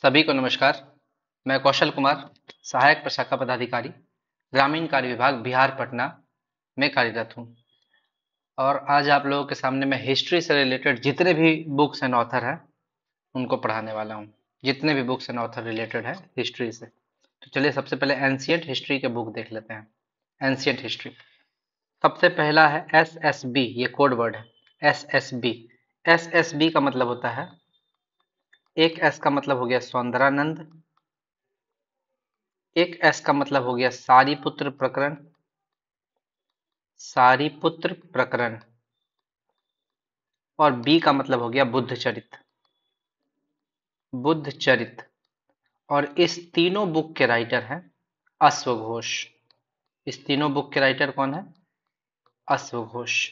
सभी को नमस्कार। मैं कौशल कुमार, सहायक प्रशाखा पदाधिकारी, ग्रामीण कार्य विभाग, बिहार, पटना में कार्यरत हूँ। और आज आप लोगों के सामने मैं हिस्ट्री से रिलेटेड जितने भी बुक्स एंड ऑथर हैं उनको पढ़ाने वाला हूँ। जितने भी बुक्स एंड ऑथर रिलेटेड है हिस्ट्री से। तो चलिए सबसे पहले एंशियंट हिस्ट्री के बुक देख लेते हैं। एंशियंट हिस्ट्री सबसे पहला है SSB। ये कोड वर्ड है SSB। SSB का मतलब होता है, एक S का मतलब हो गया सौंदरानंद, एक S का मतलब हो गया सारीपुत्र प्रकरण, सारीपुत्र प्रकरण, और B का मतलब हो गया बुद्धचरित, बुद्धचरित। और इस तीनों बुक के राइटर हैं अश्वघोष। इस तीनों बुक के राइटर कौन है? अश्वघोष।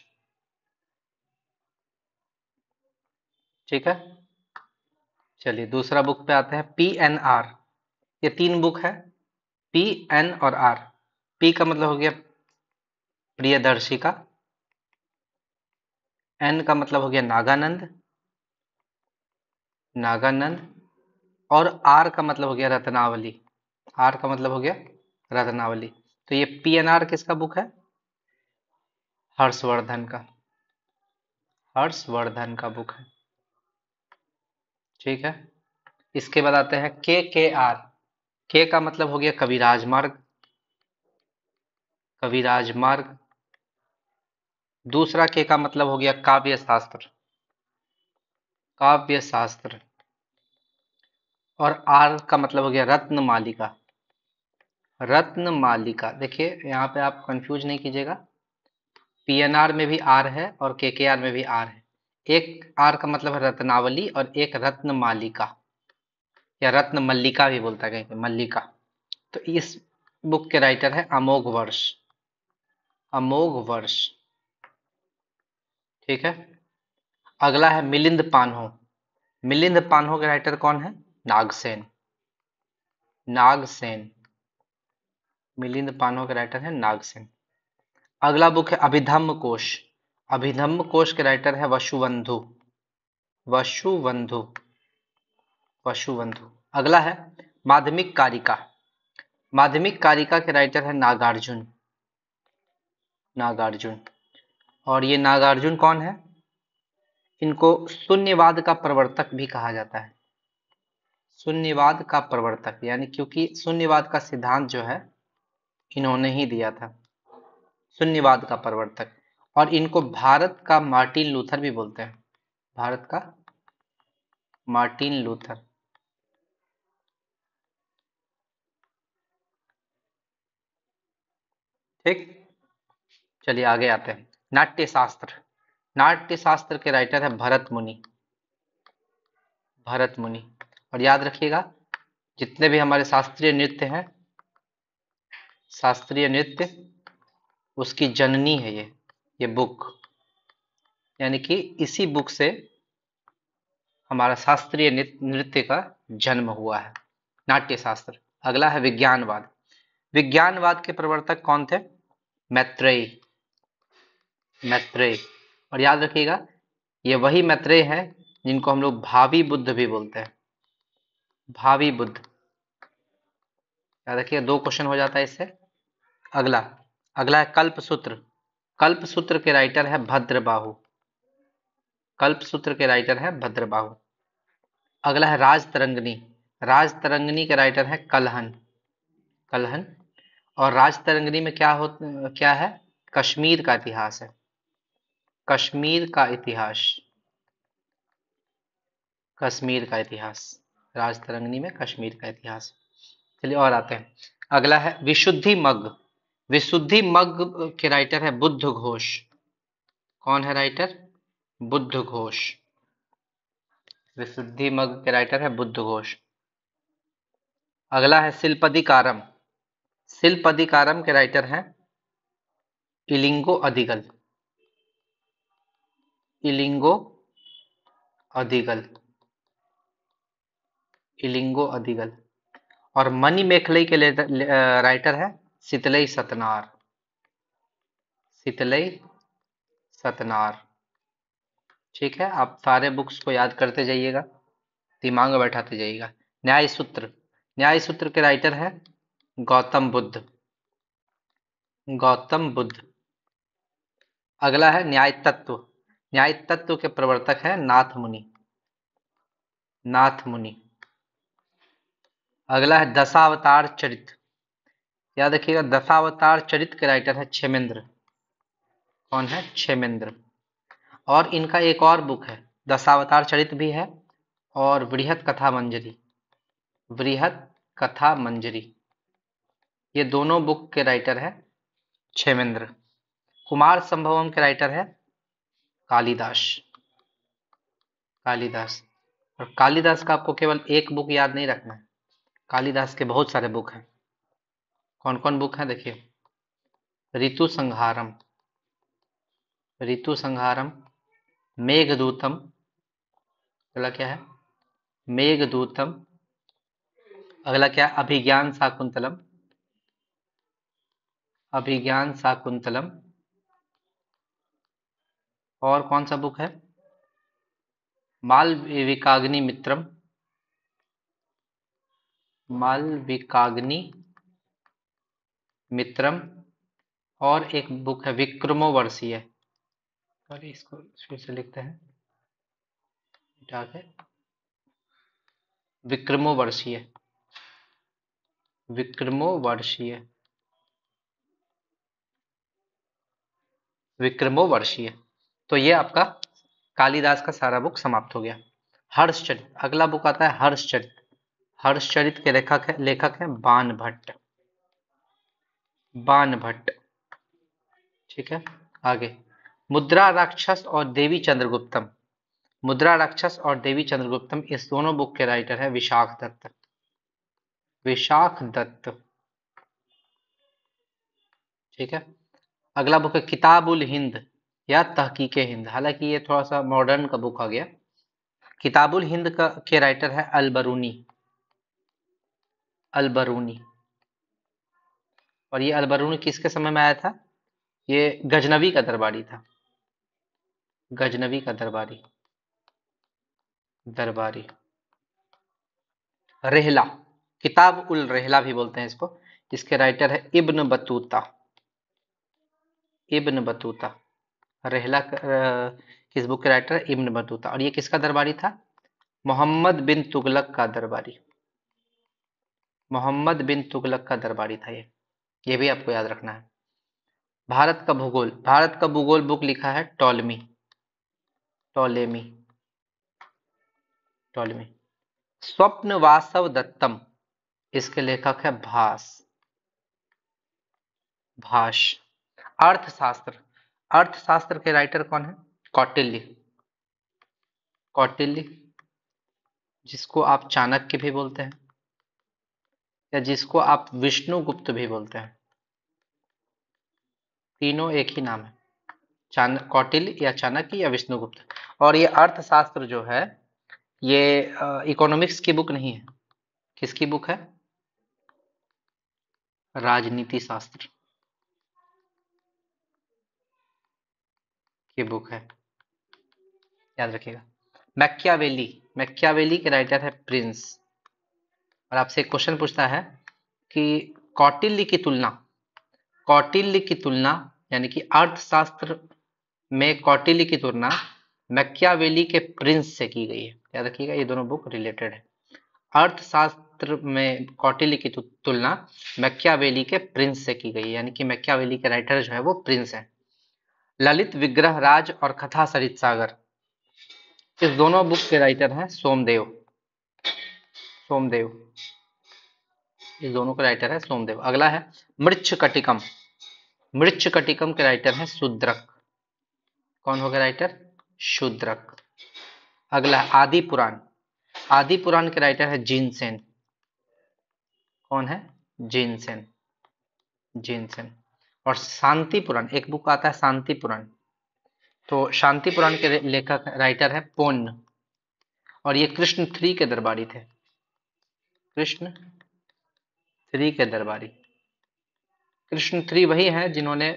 ठीक है, चलिए दूसरा बुक पे आते हैं PNR। ये तीन बुक है, P, N और R। P का मतलब हो गया प्रियदर्शिका, N का मतलब हो गया नागानंद, नागानंद, और R का मतलब हो गया रत्नावली। R का मतलब हो गया रत्नावली। तो ये PNR किसका बुक है? हर्षवर्धन का, हर्षवर्धन का बुक है। ठीक है, इसके बाद आते हैं KKR। K का मतलब हो गया कविराज मार्ग, कविराज मार्ग। दूसरा K का मतलब हो गया काव्य शास्त्र, काव्य शास्त्र। और R का मतलब हो गया रत्न मालिका, रत्न मालिका। देखिए यहाँ पे आप कंफ्यूज नहीं कीजिएगा, PNR में भी R है और KKR में भी R है। एक R का मतलब है रत्नावली और एक रत्न मालिका, या रत्न मल्लिका भी बोलता है कहीं, मल्लिका। तो इस बुक के राइटर है अमोघ वर्ष, अमोघ वर्ष। ठीक है, अगला है मिलिंद पान्हो। मिलिंद पान्हो के राइटर कौन है? नागसेन, नागसेन। मिलिंद पान्हो के राइटर है नागसेन। अगला बुक है अभिधम्म कोश। अभिधम्म कोश के राइटर है वसुबंधु, वसुबंधु, वसुबंधु। अगला है माध्यमिक कारिका। माध्यमिक कारिका के राइटर है नागार्जुन, नागार्जुन। और ये नागार्जुन कौन है? इनको शून्यवाद का प्रवर्तक भी कहा जाता है, शून्यवाद का प्रवर्तक। यानी क्योंकि शून्यवाद का सिद्धांत जो है इन्होंने ही दिया था, शून्यवाद का प्रवर्तक। और इनको भारत का मार्टिन लूथर भी बोलते हैं, भारत का मार्टिन लूथर। ठीक, चलिए आगे आते हैं। नाट्य शास्त्र। नाट्य शास्त्र के राइटर है भरत मुनि, भरत मुनि। और याद रखिएगा जितने भी हमारे शास्त्रीय नृत्य हैं, शास्त्रीय नृत्य, उसकी जननी है ये बुक। यानी कि इसी बुक से हमारा शास्त्रीय नृत्य का जन्म हुआ है, नाट्य शास्त्र। अगला है विज्ञानवाद। विज्ञानवाद के प्रवर्तक कौन थे? मैत्रेय, मैत्रेय। और याद रखिएगा ये वही मैत्रेय है जिनको हम लोग भावी बुद्ध भी बोलते हैं, भावी बुद्ध। याद रखिएगा, दो क्वेश्चन हो जाता है इससे। अगला, अगला है कल्पसूत्र। कल्पसूत्र के राइटर है भद्रबाहु, कल्पसूत्र के राइटर है भद्रबाहु। अगला है राजतरंगिणी। राजतरंगिणी के राइटर है कलहन, कलहन। और राजतरंगिणी में क्या है? कश्मीर का इतिहास है, कश्मीर का इतिहास, कश्मीर का इतिहास। राजतरंगिणी में कश्मीर का इतिहास। चलिए और आते हैं। अगला है विशुद्धि मग्ग। विशुद्धि मग्ग के राइटर है बुद्ध घोष। कौन है राइटर? बुद्ध घोष। विशुद्धि मग्ग के राइटर है बुद्ध घोष। अगला है शिल्पदिकारम। शिल्पदिकारम के राइटर हैं इलिंगो अदिगल, इलिंगो अदिगल, इलिंगो अदिगल। और मणिमेखलई के राइटर है शीतलई सतनार, शीतलई सतनार। ठीक है, आप सारे बुक्स को याद करते जाइएगा, दिमाग में बैठाते जाइएगा। न्याय सूत्र, न्याय सूत्र के राइटर है गौतम बुद्ध, गौतम बुद्ध। अगला है न्याय तत्व, न्याय तत्व के प्रवर्तक है नाथ मुनि, नाथ मुनि। अगला है दशावतार चरित, याद रखिएगा दशावतार चरित के राइटर है क्षेमेंद्र। कौन है? क्षेमेंद्र। और इनका एक और बुक है, दशावतार चरित भी है और बृहत कथा मंजरी, बृहत कथा मंजरी, ये दोनों बुक के राइटर है क्षेमेंद्र। कुमार संभवम के राइटर है कालिदास, कालिदास। और कालिदास का आपको केवल एक बुक याद नहीं रखना है, कालिदास के बहुत सारे बुक हैं। कौन कौन बुक हैं देखिए, ऋतु संहारम, ऋतु संहारम, मेघदूतम, अगला क्या है मेघदूतम, अगला क्या है अभिज्ञान शाकुंतलम, अभिज्ञान शाकुंतलम। और कौन सा बुक है मालविकाग्नि मित्रम, मालविकाग्नि मित्रम। और एक बुक है विक्रमोवर्षीय, और इसको फिर से लिखते हैं मिटा के, विक्रमोवर्षीय, विक्रमोवर्षीय, विक्रमोवर्षीय। तो ये आपका कालिदास का सारा बुक समाप्त हो गया। हर्षचरित, अगला बुक आता है हर्षचरित, हर्षचरित के लेखक है बाण भट्ट, बाण भट्ट। ठीक है, आगे मुद्रा राक्षस और देवी चंद्रगुप्तम, मुद्रा राक्षस और देवी चंद्रगुप्तम, इस दोनों बुक के राइटर है विशाख दत्त, विशाख दत्त। ठीक है, अगला बुक है किताबुल हिंद या तहकीके हिंद, हालांकि ये थोड़ा सा मॉडर्न का बुक आ गया। किताबुल हिंद का के राइटर है अलबरूनी, अलबरूनी। और ये अलबरूनी किसके समय में आया था? ये गजनवी का दरबारी था, गजनवी का दरबारी, दरबारी। रेहला, किताब उल रेहला भी बोलते हैं इसको, इसके राइटर है Ibn Battuta, Ibn Battuta. Rihla किस बुक के राइटर है? Ibn Battuta. और ये किसका दरबारी था? मोहम्मद बिन तुगलक का दरबारी, मोहम्मद बिन तुगलक का दरबारी था ये भी आपको याद रखना है। भारत का भूगोल, भारत का भूगोल बुक लिखा है टॉलमी, टॉलेमी, टॉलेमी। स्वप्न वासव दत्तम, इसके लेखक है भास, भाष। अर्थशास्त्र, अर्थशास्त्र के राइटर कौन है? कौटिल्य, कौटिल्य, जिसको आप चाणक्य भी बोलते हैं या जिसको आप विष्णुगुप्त भी बोलते हैं, तीनों एक ही नाम है, कौटिल्य या चाणक्य या विष्णुगुप्त। और ये अर्थशास्त्र जो है ये इकोनॉमिक्स की बुक नहीं है, किसकी बुक है? राजनीति शास्त्र की बुक है, याद रखिएगा। मैकियावेली, मैकियावेली के राइटर है प्रिंस। और आपसे एक क्वेश्चन पूछता है कि कौटिल्य की तुलना, कौटिल्य की तुलना यानी कि अर्थशास्त्र में कौटिल्य की तुलना मैकियावेली के प्रिंस से की गई है, याद रखिएगा ये दोनों बुक रिलेटेड है। अर्थशास्त्र में कौटिल्य की तुलना मैकियावेली के प्रिंस से की गई है, यानी कि मैकियावेली के राइटर जो है वो प्रिंस है। ललित विग्रह राज और कथा सरित सागर, इस दोनों बुक के राइटर हैं सोमदेव, सोमदेव, इस दोनों के राइटर है सोमदेव। अगला है मृच्छकटिकम, मृच्छकटिकम के राइटर हैं शूद्रक। कौन होगा राइटर? शूद्रक। अगला है आदि पुराण, आदि पुराण के राइटर है जिनसेन। कौन है? जिनसेन, जिनसेन। और शांति पुराण, एक बुक आता है शांति पुराण, तो शांति पुराण के लेखक राइटर है पोन्न। और ये कृष्ण थ्री के दरबारी थे, कृष्ण थ्री के दरबारी। कृष्ण थ्री वही हैं जिन्होंने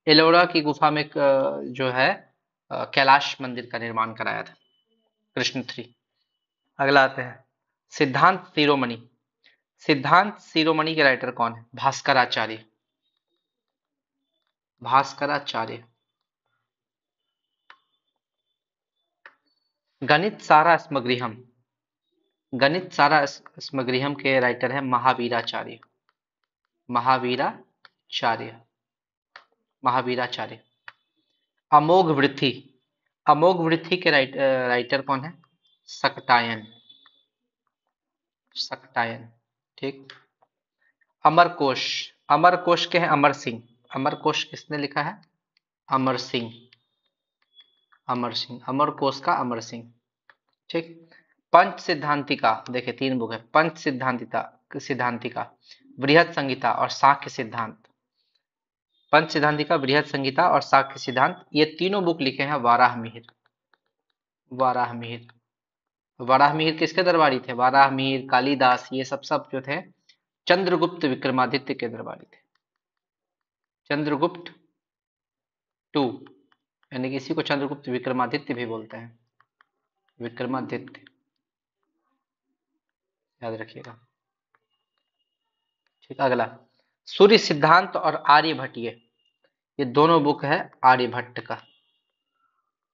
एलोरा की गुफा में जो है कैलाश मंदिर का निर्माण कराया था, कृष्ण थ्री। अगला आते हैं सिद्धांत शिरोमणि, सिद्धांत शिरोमणि के राइटर कौन है? भास्कराचार्य, भास्कराचार्य। गणित सारा स्मगृहम, गणित सारा स्मगृहम के राइटर है महावीराचार्य, महावीराचार्य, महावीराचार्य। अमोघ वृत्ति, अमोघ वृत्ति के राइटर कौन है? सकटायन, सकटायन। ठीक। अमर कोश, अमर कोश के हैं अमर सिंह, अमर कोश किसने लिखा है? अमर सिंह, अमर सिंह, अमर कोश का अमर सिंह। ठीक। पंच सिद्धांतिका, देखिए 3 बुक है, पंच सिद्धांतिका, सिद्धांतिका, बृहद संहिता और शाक्य सिद्धांत। पंच सिद्धांतिका, बृहद संहिता और शाक्य सिद्धांत, ये तीनों बुक लिखे हैं वाराह मिहिर, वाराह मिहिर। वाराह मिहिर किसके दरबारी थे? वाराह मिहिर, कालिदास, ये सब जो थे चंद्रगुप्त विक्रमादित्य के दरबारी थे। चंद्रगुप्त टू, यानी कि इसी को चंद्रगुप्त विक्रमादित्य भी बोलते हैं, विक्रमादित्य, याद रखिएगा। ठीक। अगला सूर्य सिद्धांत और आर्यभट्टीय, ये दोनों बुक है आर्यभट्ट का,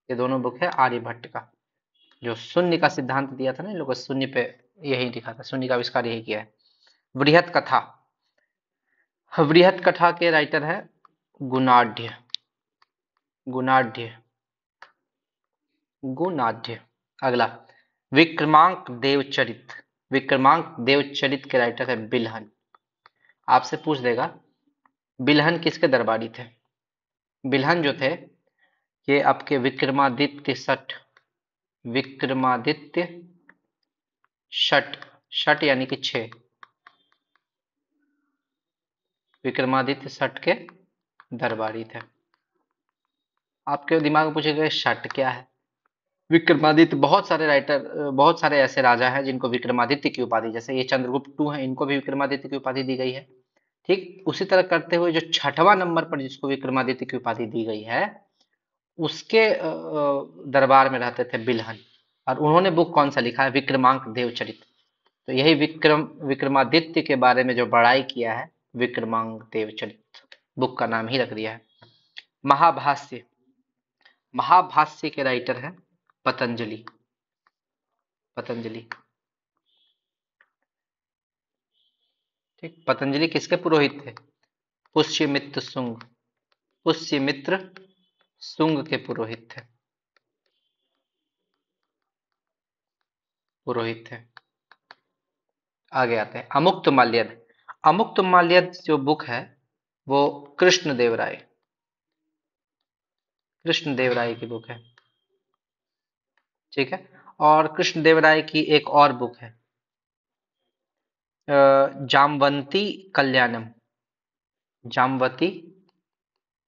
ये दोनों बुक है आर्यभट्ट का। जो शून्य का सिद्धांत दिया था ना इन लोगों, शून्य पे यही लिखा था, शून्य का आविष्कार यही किया है। बृहत कथा, बृहत कथा के राइटर है गुणाढ्य, गुणाढ्य, गुणाढ्य। अगला विक्रमांक देवचरित, विक्रमांक देवचरित के राइटर है बिल्हन। आपसे पूछ देगा बिल्हन किसके दरबारी थे? बिल्हन जो थे ये आपके विक्रमादित्य शठ, विक्रमादित्य शठ, शठ यानी कि 6, विक्रमादित्य शठ के दरबारी थे। आपके दिमाग में पूछेगा शठ क्या है? विक्रमादित्य, बहुत सारे राइटर, बहुत सारे ऐसे राजा हैं जिनको विक्रमादित्य की उपाधि, जैसे ये चंद्रगुप्त टू है, इनको भी विक्रमादित्य की उपाधि दी गई है। ठीक। उसी तरह करते हुए जो 6वां नंबर पर जिसको विक्रमादित्य की उपाधि दी गई है उसके दरबार में रहते थे बिल्हन, और उन्होंने बुक कौन सा लिखा है? विक्रमांक देवचरित। तो यही विक्रमादित्य के बारे में जो बड़ाई किया है, विक्रमांक देवचरित बुक का नाम ही रख दिया है। महाभाष्य, महाभाष्य के राइटर है पतंजलि, पतंजलि। ठीक। पतंजलि किसके पुरोहित थे? पुष्यमित्र शुंग, पुष्यमित्र शुंग के पुरोहित थे, पुरोहित थे। आगे आते हैं अमुक्त माल्यद, अमुक्त माल्यद जो बुक है वो कृष्ण देव राय, कृष्ण देव राय की बुक है। ठीक है। और कृष्ण देव राय की एक और बुक है जामवंती कल्याणम, जामवती,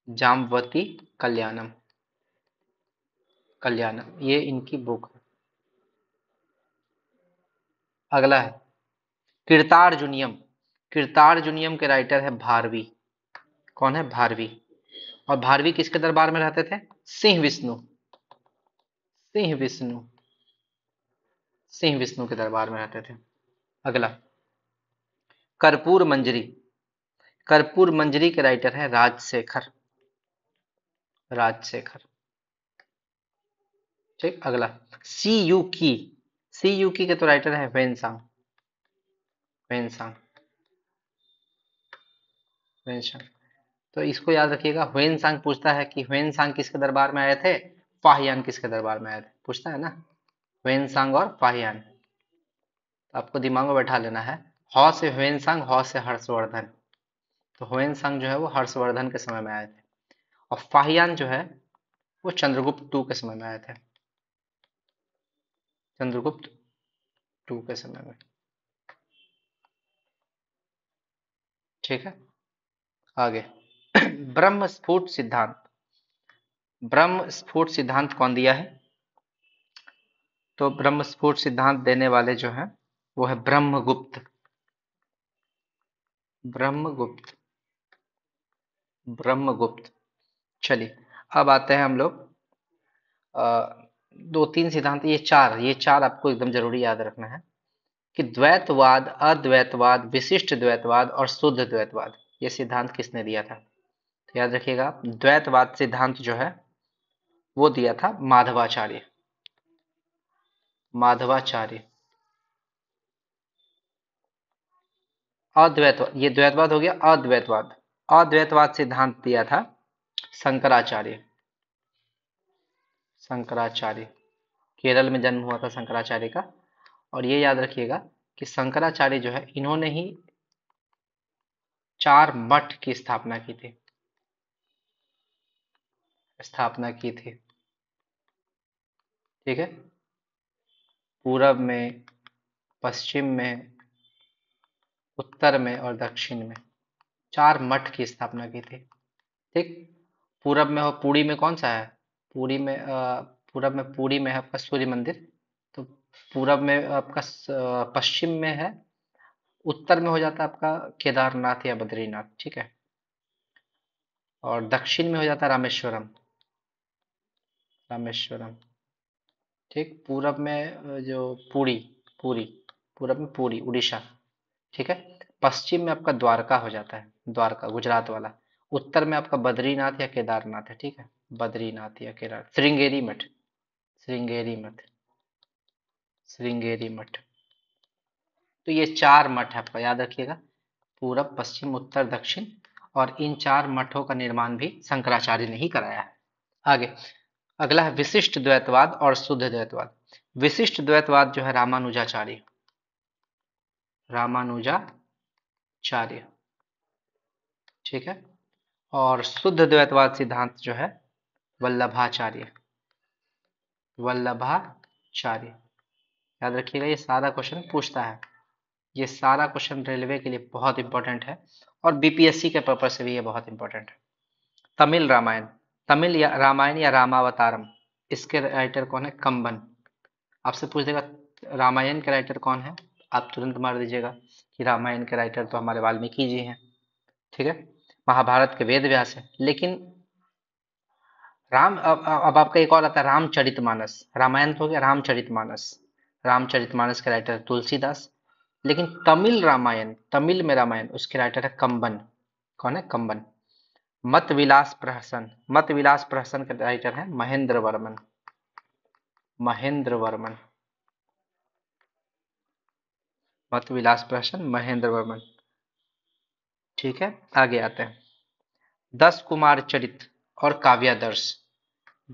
जामवती कल्याणम, कल्याणम, ये इनकी बुक है। अगला है कीर्तार्जुनियम, कीर्तार्जुनियम के राइटर है भारवी। कौन है? भारवी। और भारवी किसके दरबार में रहते थे? सिंह विष्णु, सिंह विष्णु, सिंह विष्णु के दरबार में रहते थे। अगला कर्पूर मंजरी, कर्पूर मंजरी के राइटर है राजशेखर, राजशेखर। ठीक। अगला सी यू की, सी यू की के तो राइटर है वेनसांग, वेनसांग, वेनसांग। तो इसको याद रखिएगा, ह्वेनसांग पूछता है कि ह्वेनसांग किसके दरबार में आए थे, फाहियान किसके दरबार में आए थे, पूछता है ना, ह्वेनसांग और फाहियान। तो आपको दिमाग में बैठा लेना है, हौ से ह्वेनसांग, हौ से हर्षवर्धन। तो ह्वेनसांग जो है वो हर्षवर्धन के समय में आए थे, और फाहियान जो है वो चंद्रगुप्त टू के समय में आए थे, चंद्रगुप्त टू के समय में। ठीक है। आगे ब्रह्म स्फुट सिद्धांत, ब्रह्म स्फुट सिद्धांत कौन दिया है? तो ब्रह्म स्फुट सिद्धांत देने वाले जो हैं वो है ब्रह्मगुप्त, ब्रह्मगुप्त, ब्रह्मगुप्त। चलिए अब आते हैं हम लोग 2-3 सिद्धांत, ये चार आपको एकदम जरूरी याद रखना है। कि द्वैतवाद, अद्वैतवाद, विशिष्ट द्वैतवाद और शुद्ध द्वैतवाद, ये सिद्धांत किसने दिया था? तो याद रखिएगा, द्वैतवाद सिद्धांत जो है वो दिया था माधवाचार्य। माधवाचार्य। अद्वैतवाद, ये द्वैतवाद हो गया। अद्वैतवाद, अद्वैतवाद सिद्धांत दिया था शंकराचार्य। शंकराचार्य, केरल में जन्म हुआ था शंकराचार्य का। और ये याद रखिएगा कि शंकराचार्य जो है, इन्होंने ही 4 मठ की स्थापना की थी। स्थापना की थी, ठीक है। पूरब में, पश्चिम में, उत्तर में और दक्षिण में 4 मठ की स्थापना की थी, ठीक। पूरब में हो, पुरी में कौन सा है? पुरी में पूरब में, पुरी में है आपका सूर्य मंदिर। तो पूरब में आपका पश्चिम में है। उत्तर में हो जाता है आपका केदारनाथ या बद्रीनाथ, ठीक है। और दक्षिण में हो जाता है रामेश्वरम। रामेश्वरम, ठीक। पूरब में जो पुरी, पुरी, पूरब में पुरी, उड़ीसा, ठीक है। पश्चिम में आपका द्वारका हो जाता है, द्वारका गुजरात वाला। उत्तर में आपका बद्रीनाथ या केदारनाथ है, ठीक है। बद्रीनाथ या केदार, श्रृंगेरी मठ, श्रृंगेरी मठ, श्रृंगेरी मठ। तो ये 4 मठ है आपका, याद रखिएगा। पूरब, पश्चिम, उत्तर, दक्षिण। और इन 4 मठों का निर्माण भी शंकराचार्य ने ही कराया है। आगे अगला है विशिष्ट द्वैतवाद और शुद्ध द्वैतवाद। विशिष्ट द्वैतवाद जो है रामानुजाचार्य। रामानुजाचार्य, ठीक है। और शुद्ध द्वैतवाद सिद्धांत जो है वल्लभाचार्य। वल्लभाचार्य, याद रखिएगा, ये सारा क्वेश्चन पूछता है। ये सारा क्वेश्चन रेलवे के लिए बहुत इंपॉर्टेंट है और बीपीएससी के पर्पज से भी ये बहुत इंपॉर्टेंट है। तमिल रामायण, तमिल या रामायण या रामावतारम, इसके राइटर कौन है? कंबन। आपसे पूछ देगा रामायण के राइटर कौन है, आप तुरंत मार दीजिएगा कि रामायण के राइटर तो हमारे वाल्मीकि जी हैं, ठीक है। महाभारत के वेद व्यास है। लेकिन अब आपका एक और आता है रामचरितमानस। रामायण तो हो गया, रामचरितमानस। रामचरितमानस के राइटर तुलसीदास। लेकिन तमिल रामायण, तमिल में रामायण, उसके राइटर है कंबन। कौन है? कंबन। मत विलास प्रहसन, मत विलास प्रहसन के राइटर है महेंद्र वर्मन। महेंद्र वर्मन, मत विलास प्रहसन महेंद्र वर्मन, ठीक है। आगे आते हैं 10 कुमार चरित और काव्यादर्श।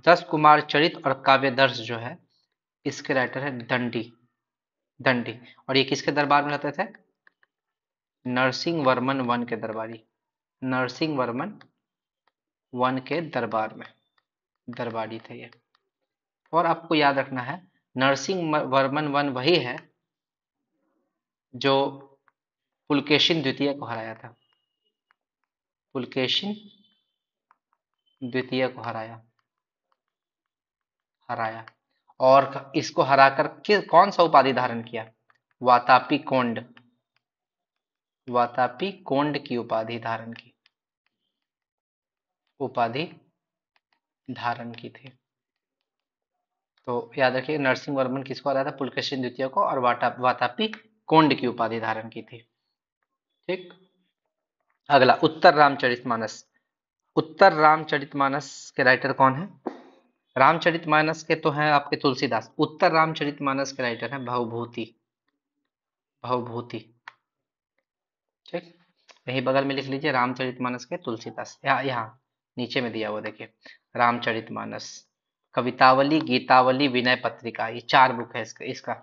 10 कुमार चरित और काव्यादर्श जो है, इसके राइटर है दंडी। दंडी। और ये किसके दरबार में रहते थे? नरसिंह वर्मन वन के दरबारी। नरसिंह वर्मन वन के दरबार में दरबारी थे ये। और आपको याद रखना है, नरसिंह वर्मन वन वही है जो पुलकेशिन द्वितीय को हराया था। पुलकेशिन द्वितीय को हराया, हराया। और इसको हराकर कौन सा उपाधि धारण किया? वातापी कोंड। वातापी कोंड की उपाधि धारण की, उपाधि धारण की थी। तो याद रखिए, नरसिंह वर्मन किसको हराया था? पुलकेशिन द्वितीय को। और वातापी कोंड की उपाधि धारण की थी, ठीक। अगला उत्तर रामचरितमानस। उत्तर रामचरितमानस के राइटर कौन है? रामचरितमानस के तो हैं आपके तुलसीदास। उत्तर रामचरितमानस के राइटर हैं भवभूति। भवभूति, ठीक। यही बगल में लिख लीजिए रामचरितमानस के तुलसीदास। यहाँ नीचे में दिया हुआ देखिए, रामचरितमानस, कवितावली, गीतावली, विनय पत्रिका, ये 4 बुक है इसका।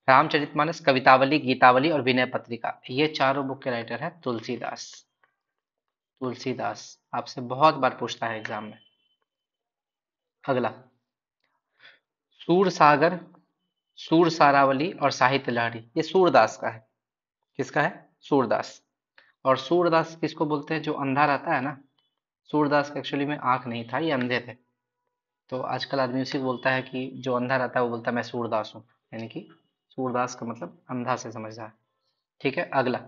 रामचरितमानस, कवितावली, गीतावली और विनय पत्रिका, ये चारों बुक के राइटर है तुलसीदास। तुलसीदास आपसे बहुत बार पूछता है एग्जाम में। अगला सूर सागर, सूर सारावली और साहित्य लहरी, ये सूरदास का है। किसका है? सूरदास। और सूरदास किसको बोलते हैं? जो अंधा रहता है ना, सूरदास का एक्चुअली में आंख नहीं था, ये अंधे थे। तो आजकल आदमी उसी को बोलता है कि जो अंधा रहता है वो बोलता है मैं सूरदास हूँ, यानी कि सूरदास का मतलब अंधा से समझ रहा है, ठीक है। अगला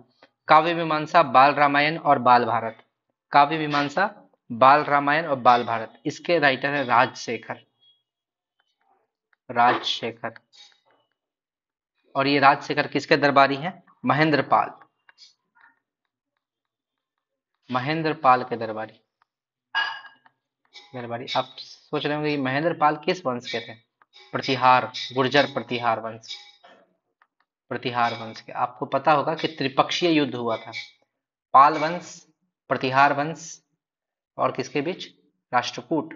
काव्य मीमांसा, बाल रामायण और बाल भारत। काव्य मीमांसा, बाल रामायण और बाल भारत, इसके राइटर है राजशेखर। राजशेखर, और ये राजशेखर किसके दरबारी हैं? महेंद्र पाल, महेंद्र पाल के दरबारी। दरबारी आप सोच रहे होंगे कि महेंद्र पाल किस वंश के थे? प्रतिहार, गुर्जर प्रतिहार वंश, प्रतिहार वंश के। आपको पता होगा कि त्रिपक्षीय युद्ध हुआ था, पाल वंश, प्रतिहार वंश और किसके बीच? राष्ट्रकूट,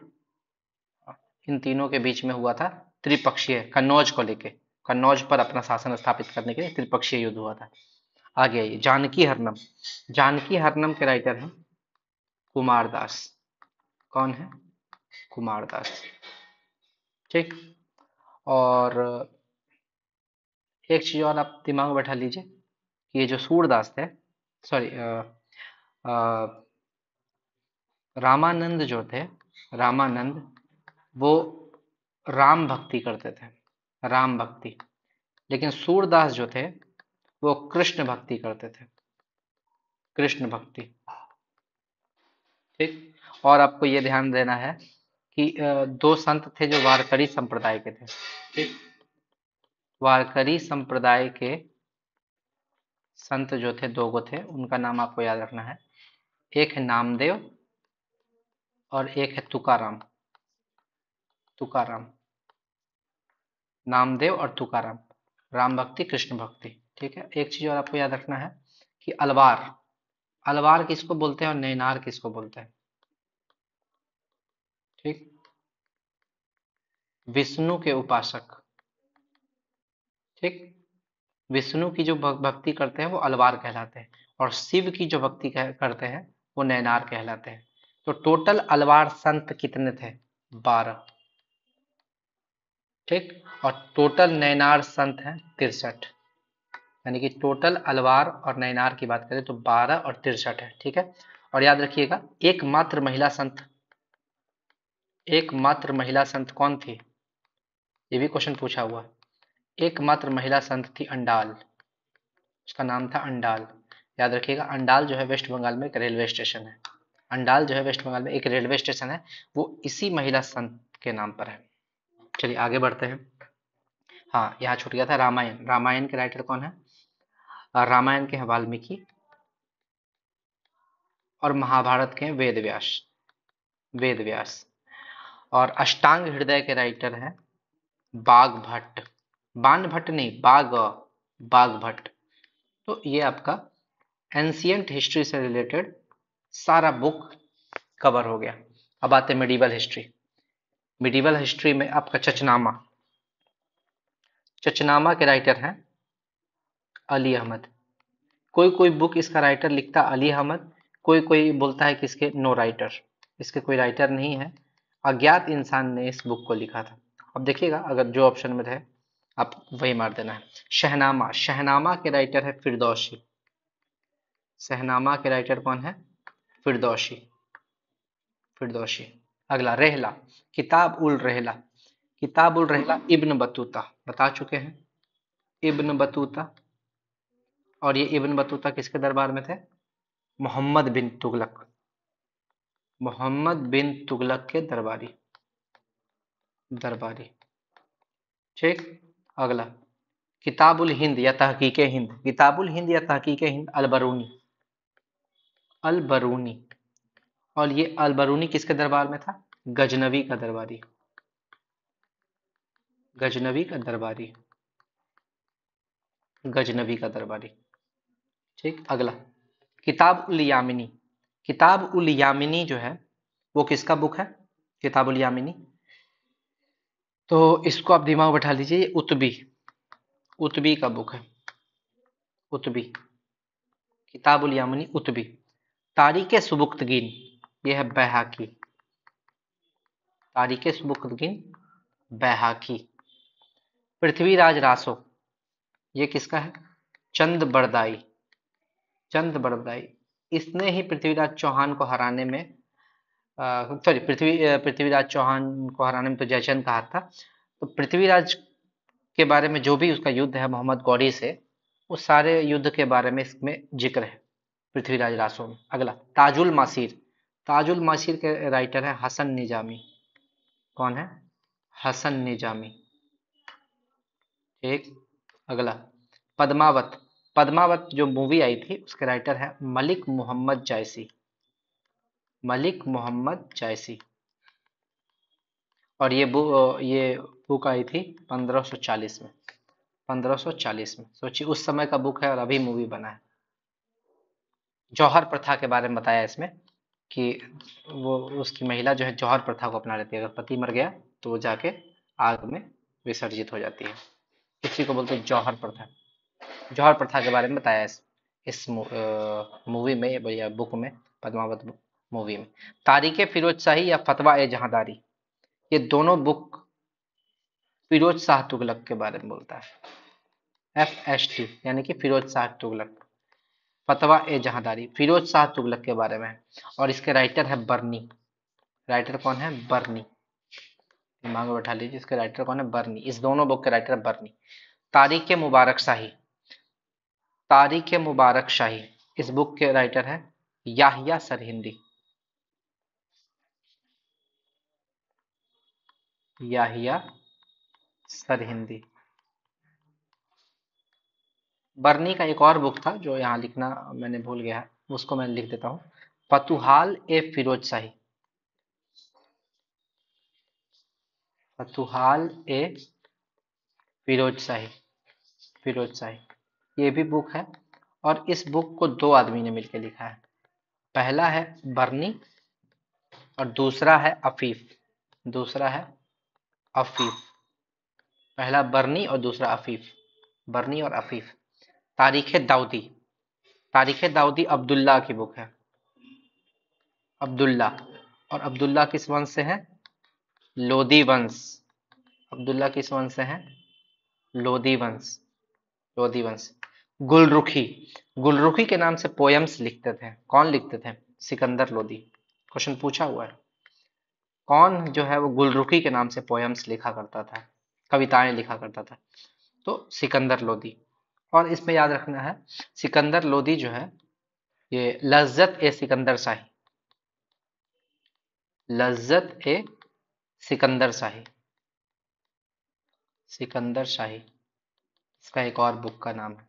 इन तीनों के बीच में हुआ था त्रिपक्षीय, कन्नौज को लेके, कन्नौज पर अपना शासन स्थापित करने के लिए त्रिपक्षीय युद्ध हुआ था। आगे आइए, जानकी हरनम। जानकी हरनम के राइटर हैं कुमारदास। कौन है? कुमारदास। ठीक। और एक चीज और आप दिमाग में बैठा लीजिए कि ये जो सूरदास थे, सॉरी, रामानंद जो थे, रामानंद, वो राम भक्ति करते थे, राम भक्ति। लेकिन सूरदास जो थे वो कृष्ण भक्ति करते थे, कृष्ण भक्ति। ठीक। और आपको ये ध्यान देना है कि दो संत थे जो वारकरी संप्रदाय के थे। ठीक। वारकरी संप्रदाय के संत जो थे, दो गो थे, उनका नाम आपको याद रखना है। एक है नामदेव और एक है तुकाराम। तुकाराम, नामदेव और तुकाराम, राम भक्ति कृष्ण भक्ति। ठीक है। एक चीज और आपको याद रखना है कि अलवार, अलवार किसको बोलते हैं और नैनार किसको बोलते हैं? ठीक। विष्णु के उपासक। ठीक। विष्णु की जो भक्ति करते हैं वो अलवार कहलाते हैं, और शिव की जो भक्ति करते हैं वो नैनार कहलाते हैं। तो टोटल अलवार संत कितने थे? 12। ठीक। और टोटल नैनार संत हैं 63। यानी कि टोटल अलवार और नैनार की बात करें तो 12 और 63 है। ठीक है। और याद रखिएगा, एकमात्र महिला संत, एकमात्र महिला संत कौन थी? ये भी क्वेश्चन पूछा हुआ। एकमात्र महिला संत थी अंडाल, उसका नाम था अंडाल। याद रखिएगा, अंडाल जो है वेस्ट बंगाल में एक रेलवे स्टेशन है। अंडाल जो है वेस्ट बंगाल में एक रेलवे स्टेशन है, वो इसी महिला संत के नाम पर है। चलिए आगे बढ़ते हैं। हाँ, यहाँ छूट गया था रामायण। रामायण के राइटर कौन है? रामायण के हैं वाल्मीकि, और महाभारत के हैं वेद व्यास, वेद व्यास। और अष्टांग हृदय के राइटर हैं बाघ भट्ट, बाण भट्ट नहीं, बाघ, बाघ भट्ट। तो ये आपका एंशियंट हिस्ट्री से रिलेटेड सारा बुक कवर हो गया। अब आते हैं मिडिवल हिस्ट्री। मिडिवल हिस्ट्री में आपका चचनामा, चचनामा के राइटर हैं अली अहमद। कोई कोई बुक इसका राइटर लिखता अली अहमद, कोई कोई बोलता है कि इसके नो राइटर, इसके कोई राइटर नहीं है, अज्ञात इंसान ने इस बुक को लिखा था। अब देखिएगा, अगर जो ऑप्शन में थे आप वही मार देना है। शहनामा, शहनामा के राइटर है फिरदौसी। शहनामा के राइटर कौन है? फिरदौसी, फिरदौसी। अगला रेहला, किताब उल रेहला। किताब उल रेहला इब्न बतूता, बता चुके हैं, इब्न बतूता। और ये इब्न बतूता किसके दरबार में थे? मोहम्मद बिन तुगलक, मोहम्मद बिन तुगलक के दरबारी, दरबारी। ठीक। अगला किताबुल हिंद या तहकीक हिंद, किताबुल हिंद या तहकीक हिंद अलबरूनी, अलबरूनी। और ये अलबरूनी किसके दरबार में था? गजनवी का दरबारी, गजनवी का दरबारी, गजनवी का दरबारी। ठीक। अगला किताब उल यामिनी, किताब उल यामिनी जो है वो किसका बुक है? किताब उल यामिनी। तो इसको आप दिमाग बैठा लीजिए, ये उतबी, उतबी का बुक है, उतबी, किताब उल यामिनी उतबी। तारीख सुबुक्तगीन, ये है बैहाकी, तारीख सुबुक्तगीन बैहाकी। पृथ्वीराज रासो, ये किसका है? चंद बरदाई, चंद बरदाई। इसने ही पृथ्वीराज चौहान को हराने में, सॉरी, पृथ्वीराज चौहान को हराने में तो जयचंद का हाथ था। तो पृथ्वीराज के बारे में जो भी उसका युद्ध है मोहम्मद गौरी से, उस सारे युद्ध के बारे में इसमें जिक्र है पृथ्वीराज रासो में। अगला ताजुल मासीर, ताजुल मासीर के राइटर है हसन निजामी। कौन है? हसन निजामी। ठीक। अगला पद्मावत। पद्मावत जो मूवी आई थी उसके राइटर है मलिक मोहम्मद जायसी। मलिक मोहम्मद जायसी। और ये बुक आई थी 1540 में। 1540 में सोचिए, उस समय का बुक है और अभी मूवी बना है। जौहर प्रथा के बारे में बताया इसमें कि वो उसकी महिला जो है जौहर प्रथा को अपना लेती है। अगर पति मर गया तो वो जाके आग में विसर्जित हो जाती है। इसी को बोलते हैं जौहर प्रथा। जौहर प्रथा के बारे में बताया इस मूवी में या बुक में, पद्मावत मूवी में। तारीख फिरोज शाही या फतवा ए जहांदारी, ये दोनों बुक फिरोज शाह तुगलक के बारे में बोलता है। FST यानी कि फिरोज शाह तुगलक। फतवा ए जहांदारी फिरोज शाह तुगलक के बारे में है और इसके राइटर है बर्नी। राइटर कौन है? बर्नी। दिमाग में बैठा लीजिए, इसके राइटर कौन है? बर्नी। इस दोनों बुक के राइटर है बर्नी। तारीख मुबारक शाही। तारीख मुबारक शाही, इस बुक के राइटर है याहिया सरहिंदी। याहिया सरहिंदी। बर्नी का एक और बुक था जो यहाँ लिखना मैंने भूल गया है, उसको मैं लिख देता हूँ। फतुहाल ए फिरोज शाही। फतुहाल ए फिरोज शाही। फिरोज शाही ये भी बुक है और इस बुक को दो आदमी ने मिलकर लिखा है। पहला है बर्नी और दूसरा है अफीफ। दूसरा है अफीफ। पहला बर्नी और दूसरा अफीफ। बर्नी और अफीफ। तारीख दाऊदी। तारीख दाऊदी अब्दुल्ला की बुक है। अब्दुल्ला। और अब्दुल्ला किस वंश से है? लोदी वंश। अब्दुल्ला किस वंश से है? लोदी वंश। लोदी वंश। गुलरुखी। गुलरुखी के नाम से पोयम्स लिखते थे। कौन लिखते थे? सिकंदर लोदी। क्वेश्चन पूछा हुआ है। कौन जो है वो गुलरुखी के नाम से पोयम्स लिखा करता था, कविताएं लिखा करता था? तो सिकंदर लोदी। और इसमें याद रखना है, सिकंदर लोदी जो है ये लज्जत ए सिकंदर शाही। लज्जत ए सिकंदर शाही। सिकंदर शाही इसका एक और बुक का नाम है,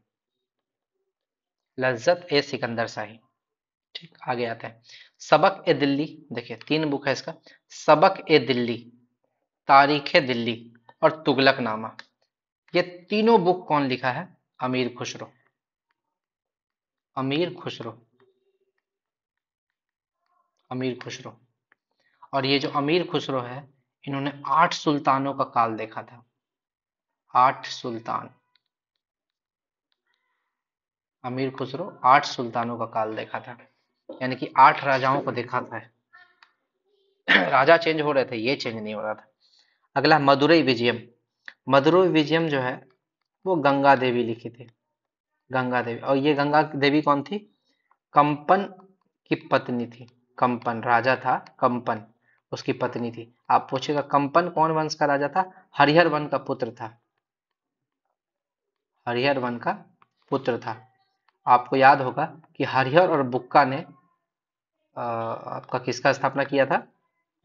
लज्जत ए सिकंदर शाही। ठीक, आगे आते हैं। सबक ए दिल्ली। देखिए तीन बुक है इसका। सबक ए दिल्ली, तारीख दिल्ली और तुगलकनामा। ये तीनों बुक कौन लिखा है? अमीर खुसरो। अमीर खुसरो। अमीर खुसरो। और ये जो अमीर खुसरो है, इन्होंने 8 सुल्तानों का काल देखा था। 8 सुल्तान। अमीर खुसरो 8 सुल्तानों का काल देखा था, यानी कि 8 राजाओं को देखा था। राजा चेंज हो रहे थे, ये चेंज नहीं हो रहा था। अगला मदुरई विजयम। मदुरई विजयम जो है वो गंगा देवी लिखी थी। गंगा देवी। और ये गंगा देवी कौन थी? कंपन की पत्नी थी। कंपन राजा था, कंपन उसकी पत्नी थी। आप पूछेगा कंपन कौन वंश का राजा था? हरिहर वन का पुत्र था। हरिहर वन का पुत्र था। आपको याद होगा कि हरिहर और बुक्का ने आपका किसका स्थापना किया था?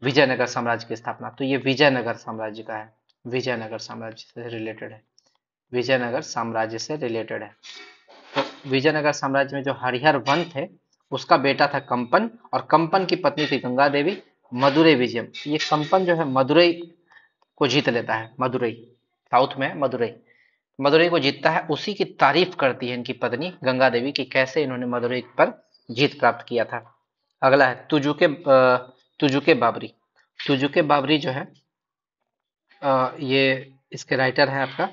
विजयनगर साम्राज्य की स्थापना। तो ये विजयनगर साम्राज्य का है। विजयनगर साम्राज्य से रिलेटेड है। विजयनगर साम्राज्य से रिलेटेड है। तो विजयनगर साम्राज्य में जो हरिहर वन थे उसका बेटा था कंपन और कंपन की पत्नी थी गंगा देवी। मदुरई विजयम, ये कंपन जो है मदुरई को जीत लेता है। मदुरई साउथ में मदुरई। मदुरई को जीतता है, उसी की तारीफ करती है इनकी पत्नी गंगा देवी कि कैसे इन्होंने मदुरई पर जीत प्राप्त किया था। अगला है तुजुके बाबरी। तुजुके बाबरी जो है ये इसके राइटर है आपका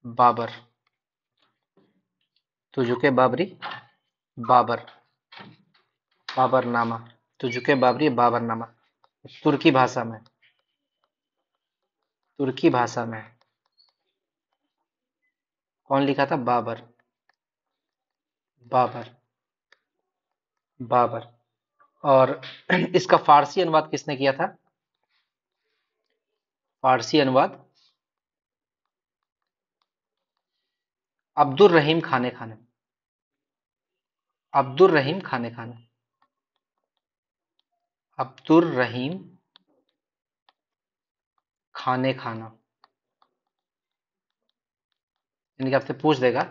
बाबर। तुजुके बाबरी, बाबर, बाबरनामा। तुजुके बाबरी बाबरनामा तुर्की भाषा में। तुर्की भाषा में कौन लिखा था? बाबर। बाबर। बाबर। और इसका फारसी अनुवाद किसने किया था? फारसी अनुवाद अब्दुल रहीम खाने खाने। अब्दुल रहीम खाने खाने। अब्दुल रहीम खाने खाना, यानी कि आपसे पूछ देगा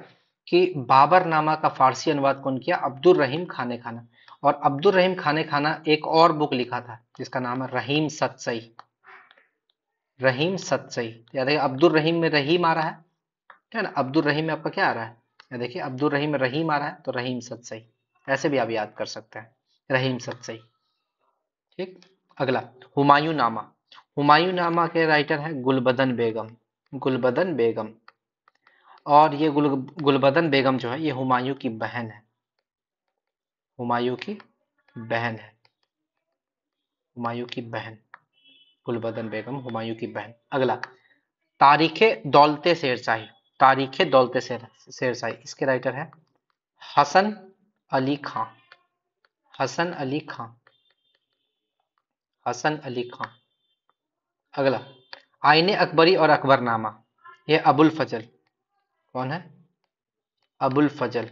कि बाबरनामा का फारसी अनुवाद कौन किया? अब्दुल रहीम खाने खाना। और अब्दुल रहीम खाने खाना एक और बुक लिखा था जिसका नाम है रहीम सतसई। रहीम सतसई, याद है अब्दुल रहीम में रहीम आ रहा है ना, अब्दुल रहीम में आपका क्या आ रहा है? या देखिए अब्दुल रहीम में रहीम आ रहा है तो रहीम सतसई, ऐसे भी आप याद कर सकते हैं, रहीम सतसई। ठीक। अगला, हुमायूं नामा। हुमायूं नामा के राइटर है गुलबदन बेगम। गुलबदन बेगम। और ये गुलबदन बेगम जो है ये हुमायूं की बहन है। हुमायूं की बहन है। हुमायूं की बहन गुलबदन बेगम हुमायूं की बहन। अगला, तारीखे दौलते शेरशाही। तारीखे दौलते शेरशाही, इसके राइटर है हसन अली खां। हसन अली खां। हसन अली खां। अगला, आईने अकबरी और अकबरनामा, ये अबुल फजल। कौन है? अबुल फजल।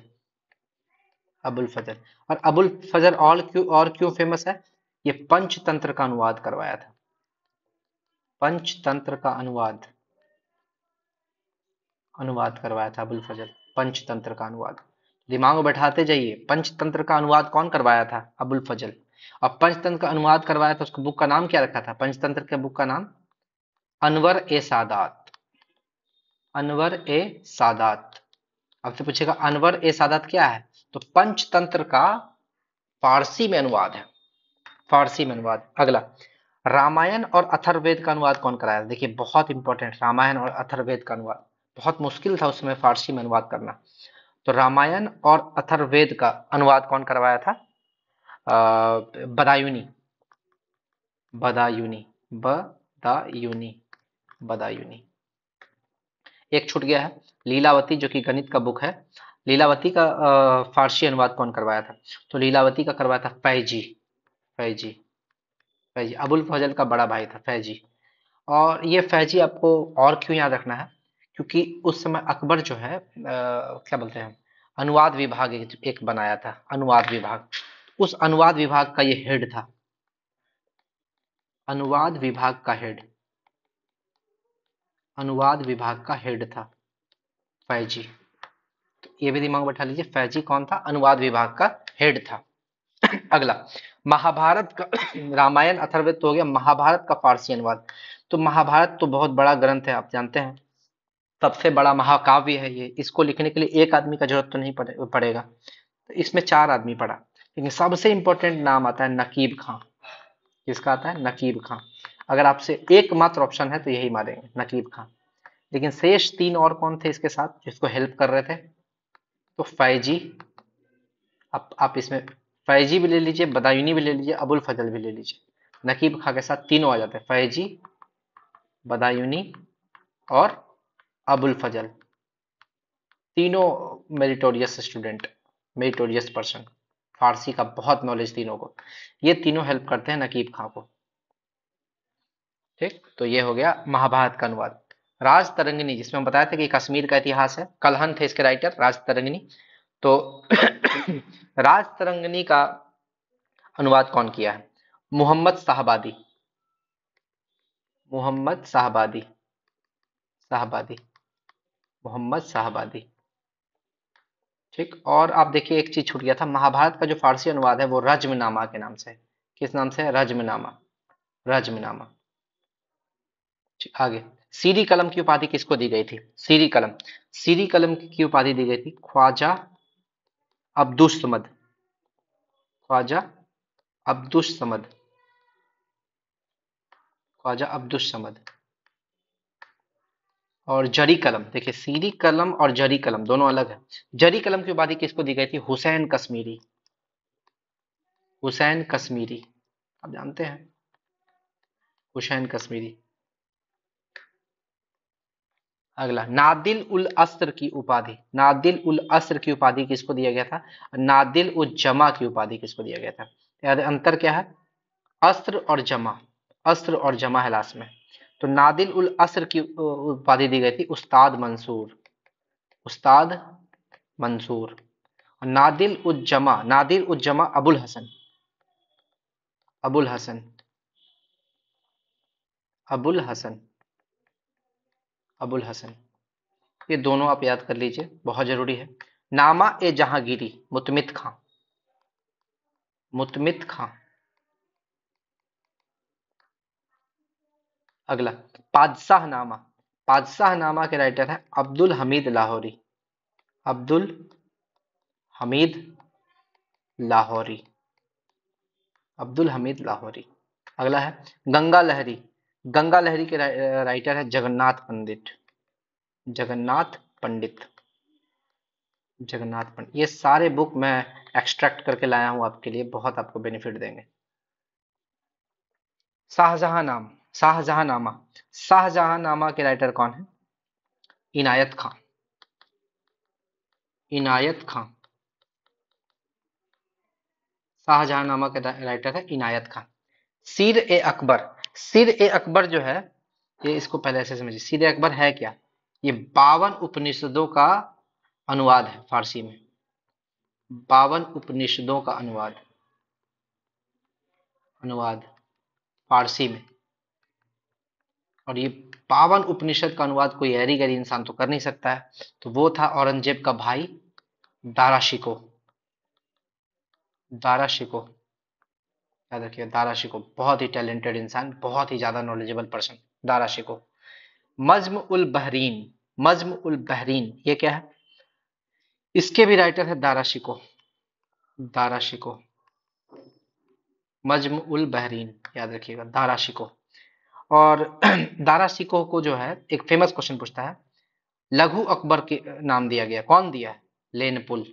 अबुल फजल। और अबुल फजल और क्यों फेमस है? ये पंचतंत्र का अनुवाद करवाया था। पंचतंत्र का अनुवाद अनुवाद करवाया था अबुल फजल। पंचतंत्र का अनुवाद दिमाग में बैठाते जाइए। पंचतंत्र का अनुवाद कौन करवाया था? अबुल फजल। और पंचतंत्र का अनुवाद करवाया था, उसका बुक का नाम क्या रखा था? पंचतंत्र के बुक का नाम अनवर ए सादात। अनवर ए सादात। आपसे पूछेगा अनवर ए सादात क्या है, तो पंचतंत्र का फारसी में अनुवाद है। फारसी में अनुवाद। अगला, रामायण और अथर्ववेद का अनुवाद कौन कराया? देखिए बहुत इंपॉर्टेंट, रामायण और अथर्ववेद का अनुवाद बहुत मुश्किल था उस समय फारसी में अनुवाद करना। तो रामायण और अथर्ववेद का अनुवाद कौन करवाया था? बदायूनी। बदायूनी। बदायूनी। बदायूनी। एक छूट गया है, लीलावती, जो कि गणित का बुक है। लीलावती का फारसी अनुवाद कौन करवाया था? तो लीलावती का करवाया था फैजी। फैजी। फैजी अबुल फजल का बड़ा भाई था फैजी। और ये फैजी आपको और क्यों याद रखना है? क्योंकि उस समय अकबर जो है क्या बोलते हैं, अनुवाद विभाग एक बनाया था, अनुवाद विभाग। उस अनुवाद विभाग का ये हेड था। अनुवाद विभाग का हेड। अनुवाद विभाग का हेड था फैजी। तो ये भी दिमाग में बैठा लीजिए, फैजी कौन था? अनुवाद विभाग का हेड था। अगला, महाभारत का रामायण अथर्ववेद तो हो गया, महाभारत का फारसी अनुवाद। तो महाभारत तो बहुत बड़ा ग्रंथ है, आप जानते हैं, सबसे बड़ा महाकाव्य है ये। इसको लिखने के लिए एक आदमी का जरूरत तो नहीं पड़ेगा, तो इसमें 4 आदमी पढ़ा। लेकिन सबसे इंपॉर्टेंट नाम आता है नकीब खां। किसका आता है? नकीब खां। अगर आपसे एकमात्र ऑप्शन है तो यही मारेंगे, नकीब खां। लेकिन शेष 3 और कौन थे इसके साथ जिसको हेल्प कर रहे थे? तो फैजी, आप इसमें फैजी भी ले लीजिए, बदायूनी भी ले लीजिए, अबुल फजल भी ले लीजिए। नकीब खां के साथ तीनों आ जाते हैं, फैजी, बदायूनी और अबुल फजल। तीनों मेरिटोरियस स्टूडेंट, मेरिटोरियस पर्सन, फारसी का बहुत नॉलेज तीनों को। ये तीनों हेल्प करते हैं नकीब खां को। ठीक, तो ये हो गया महाभारत का अनुवाद। राज तरंगिणी, जिसमें हम बताया था कि कश्मीर का इतिहास है, कलहन थे इसके राइटर राज तरंगिणी। तो राज तरंगिणी का अनुवाद कौन किया है? मोहम्मद शाहबादी। मोहम्मद शाहबादी। शाहबादी। मोहम्मद शाहबादी। ठीक। और आप देखिए एक चीज छूट गया था, महाभारत का जो फारसी अनुवाद है वो रज्मनामा के नाम से है। किस नाम से है? रज्मनामा। रज्मनामा। आगे, सीरी कलम की उपाधि किसको दी गई थी? सीरी कलम। सीरी कलम की उपाधि दी गई थी ख्वाजा अब्दुस समद। ख्वाजा अब्दुस समद। ख्वाजा अब्दुस समद। और जरी कलम, देखिए सीरी कलम और जरी कलम दोनों अलग है। जरी कलम की उपाधि किसको दी गई थी? हुसैन कश्मीरी। हुसैन कश्मीरी, आप जानते हैं, हुसैन कश्मीरी। अगला, नादिल उल अस्र की उपाधि। नादिल उल अस्र की उपाधि किसको दिया गया था? नादिल उल जमा की उपाधि किसको दिया गया था? याद है, अंतर क्या है? अस्र और जमा। अस्र और जमा है लास्ट में। तो नादिल उल अस्र की उपाधि दी गई थी उस्ताद मंसूर। उस्ताद मंसूर। और नादिल उल जमा, नादिल उल जमा अबुल हसन। अबुल हसन। अबुल हसन। अबुल हसन। ये दोनों आप याद कर लीजिए, बहुत जरूरी है। नामा ए जहांगीरी, मुतमित खां। मुतमित खां। अगला, पादशाह नामा। पादशाह नामा के राइटर है अब्दुल हमीद लाहौरी। अब्दुल हमीद लाहौरी। अब्दुल हमीद लाहौरी। अगला है गंगा लहरी। गंगा लहरी के राइटर है जगन्नाथ पंडित। जगन्नाथ पंडित। जगन्नाथ पंडित। ये सारे बुक मैं एक्सट्रैक्ट करके लाया हूं आपके लिए, बहुत आपको बेनिफिट देंगे। शाहजहां नाम। शाहजहां नामा। शाहजहां नामा के राइटर कौन है? इनायत खां। इनायत खां। शाहजहां नामा के राइटर है इनायत खां। सिर ए अकबर। सिर ए अकबर जो है, ये इसको पहले ऐसे समझिए, सिर ए अकबर है क्या? ये 52 उपनिषदों का अनुवाद है फारसी में। 52 उपनिषदों का अनुवाद। अनुवाद फारसी में। और ये 52 उपनिषद का अनुवाद कोई ऐरी गैरी इंसान तो कर नहीं सकता है। तो वो था औरंगजेब का भाई दारा शिकोह। दारा शिकोह, याद रखिए, दारा शिकोह बहुत ही टैलेंटेड इंसान, बहुत ही ज्यादा नॉलेजेबल पर्सन, दारा शिकोह। मज्म उल बहरीन। मज्म उल बहरीन ये क्या है? इसके भी राइटर है दारा शिकोह। दारा शिकोह। मज्म उल बहरीन, याद रखिएगा, दारा शिकोह। और दारा शिकोह को जो है एक फेमस क्वेश्चन पूछता है, लघु अकबर के नाम दिया गया, कौन दिया है? लेनपुल।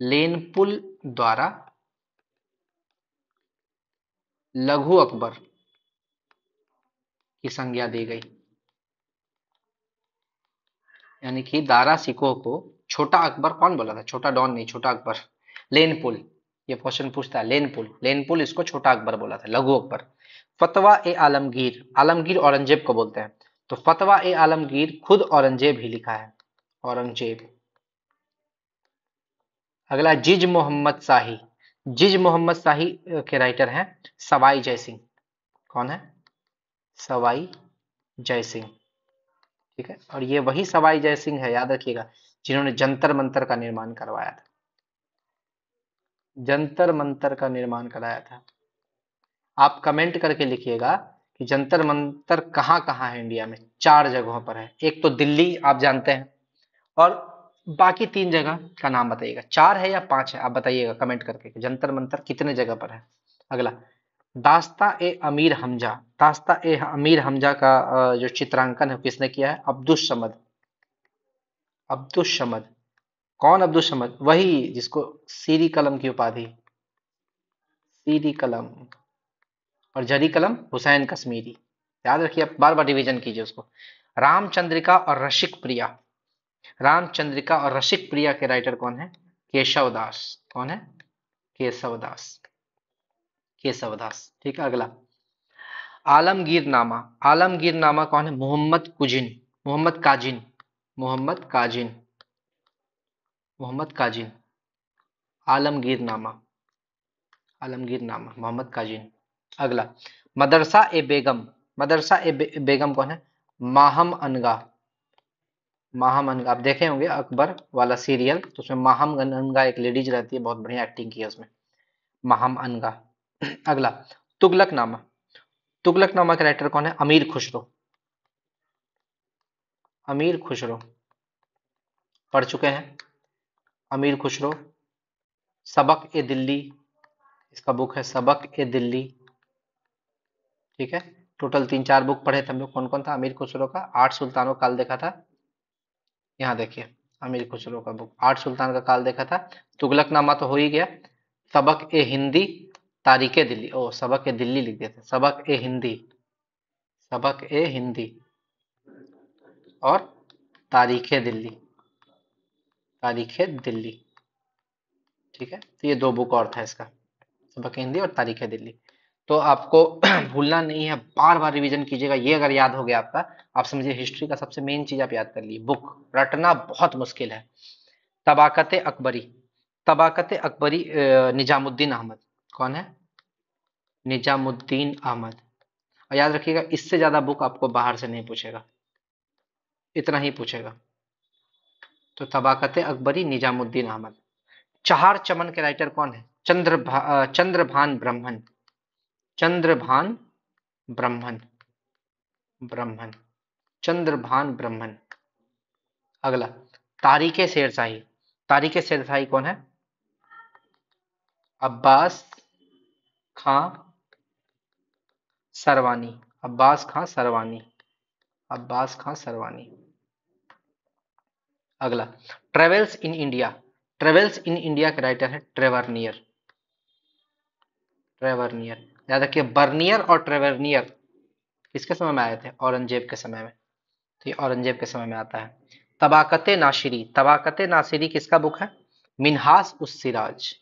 लेनपुल द्वारा लघु अकबर की संज्ञा दी गई। यानी कि दारा सिकोह को छोटा अकबर कौन बोला था? छोटा डॉन नहीं, छोटा अकबर। लेनपुल, ये क्वेश्चन पूछता है, लेनपुल। लेनपुल इसको छोटा अकबर बोला था, लघु अकबर। फतवा ए आलमगीर। आलमगीर औरंगजेब को बोलते हैं, तो फतवा ए आलमगीर खुद औरंगजेब ही लिखा है, औरंगजेब। अगला, जिज मोहम्मद शाही। जिज मोहम्मद शाही के राइटर हैं सवाई जयसिंह। कौन है? सवाई जयसिंह। ठीक है, और ये वही सवाई जयसिंह है, याद रखिएगा, जिन्होंने जंतर मंतर का निर्माण करवाया था। जंतर मंतर का निर्माण कराया था। आप कमेंट करके लिखिएगा कि जंतर मंतर कहाँ कहाँ है इंडिया में। 4 जगहों पर है। एक तो दिल्ली आप जानते हैं, और बाकी 3 जगह का नाम बताइएगा। 4 है या 5 है, आप बताइएगा कमेंट करके कि जंतर मंतर कितने जगह पर है। अगला, दास्ता ए अमीर हमजा। दास्ता ए अमीर हमजा का जो चित्रांकन है किसने किया है? अब्दुस समद। अब्दुस समद। कौन अब्दुल समद? वही जिसको सीरी कलम की उपाधि। सीरी कलम। और जरी कलम हुसैन कश्मीरी। याद रखिए, आप बार बार रिवीजन कीजिए उसको। रामचंद्रिका और रसिक प्रिया। रामचंद्रिका और रसिक प्रिया के राइटर कौन है? केशव दास। कौन है? केशव दास। केशव दास। ठीक है, अगला, आलमगीर नामा। आलमगीर नामा कौन है? मोहम्मद कुजिन। मोहम्मद काजिन। मोहम्मद काजिन। मोहम्मद काजिन। आलमगीर नामा। आलमगीर नामा मोहम्मद काजिन। अगला, मदरसा ए बेगम। मदरसा ए बेगम कौन है? माहम अनगा। माहम अनगा, आप देखे होंगे अकबर वाला सीरियल, तो उसमें माहम अनगा एक लेडीज रहती है, बहुत बढ़िया एक्टिंग की है उसमें, माहम अनगा। अगला, तुगलकनामा। तुगलकनामा के राइटर कौन है? अमीर खुसरो। अमीर खुसरो, पढ़ चुके हैं अमीर खुसरो। सबक ए दिल्ली, इसका बुक है सबक ए दिल्ली। ठीक है, टोटल 3-4 बुक पढ़े थे हम लोग। कौन कौन था? अमीर खुसरो का 8 सुल्तानों काल देखा था, यहाँ देखिए, अमीर खुसरो का बुक 8 सुल्तान का काल देखा था। तुगलकनामा तो हो ही गया। सबक ए हिंदी, तारीख ए दिल्ली, ओ सबक ए दिल्ली लिख दिया था, सबक ए हिंदी। सबक ए हिंदी और तारीख ए दिल्ली। तारीख ए दिल्ली। ठीक है, तो ये 2 बुक और था इसका, सबक ए हिंदी और तारीख ए दिल्ली। तो आपको भूलना नहीं है, बार बार रिवीजन कीजिएगा। ये अगर याद हो गया आपका, आप समझिए हिस्ट्री का सबसे मेन चीज आप याद कर लिए। बुक रटना बहुत मुश्किल है। तबाकत अकबरी। तबाकत अकबरी, निजामुद्दीन अहमद। कौन है? निजामुद्दीन अहमद। और याद रखिएगा, इससे ज्यादा बुक आपको बाहर से नहीं पूछेगा। इतना ही पूछेगा। तो तबाकत अकबरी निजामुद्दीन अहमद। चार चमन के राइटर कौन है? चंद्रभान ब्रह्मन। चंद्रभान ब्रह्मन। ब्रह्मन। चंद्रभान ब्रह्मन। अगला, तारीखे शेरशाही। तारीखे शेरशाही कौन है? अब्बास खां सरवानी। अब्बास खां सरवानी। अब्बास खां सरवानी। अगला, travels in India. Travels in India के राइटर है ट्रेवरनियर। ट्रेवरनियर। याद रखिए, बर्नियर और ट्रेवरनियर किसके समय में आए थे? औरंगजेब के समय में। तो ये औरंगजेब के समय में आता है। तबाकते नासिरी। तबाकते नासिरी किसका बुक है? मिन्हास उस सिराज।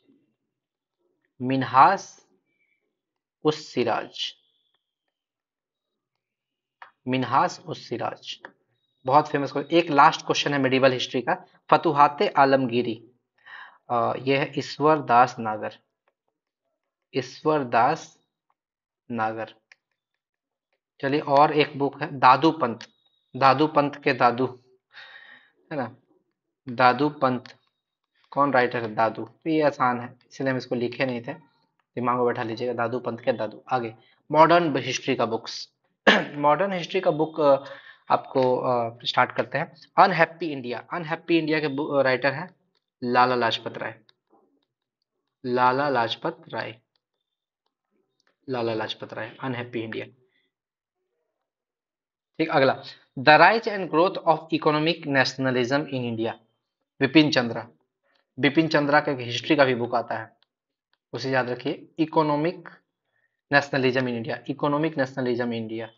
मिन्हास उस सिराज। मिन्हास उस सिराज, बहुत फेमस क्वेश्चन। एक लास्ट क्वेश्चन है मेडिवल हिस्ट्री का, फतुहाते आलमगीरी। यह है ईश्वर दास नागर। ईश्वर दास नागर। चलिए, और एक बुक है दादू पंत। दादू पंत के दादू, है ना? दादू पंत कौन राइटर है? दादू। तो ये आसान है, इसलिए हम इसको लिखे नहीं थे, दिमाग में बैठा लीजिएगा, दादू पंत के दादू। आगे, मॉडर्न हिस्ट्री का बुक्स। मॉडर्न हिस्ट्री का बुक आपको स्टार्ट करते हैं। Unhappy India. अनहैप्पी इंडिया के राइटर है लाला लाजपत राय। लाला लाजपत राय। Lala Lajpat Rai, unhappy India. ठीक, अगला, the rise and growth of economic nationalism in India. Vipin Chandra. Bipin Chandra का हिस्ट्री का भी बुक आता है, उसे याद रखिए। Economic nationalism in India. Economic nationalism in India,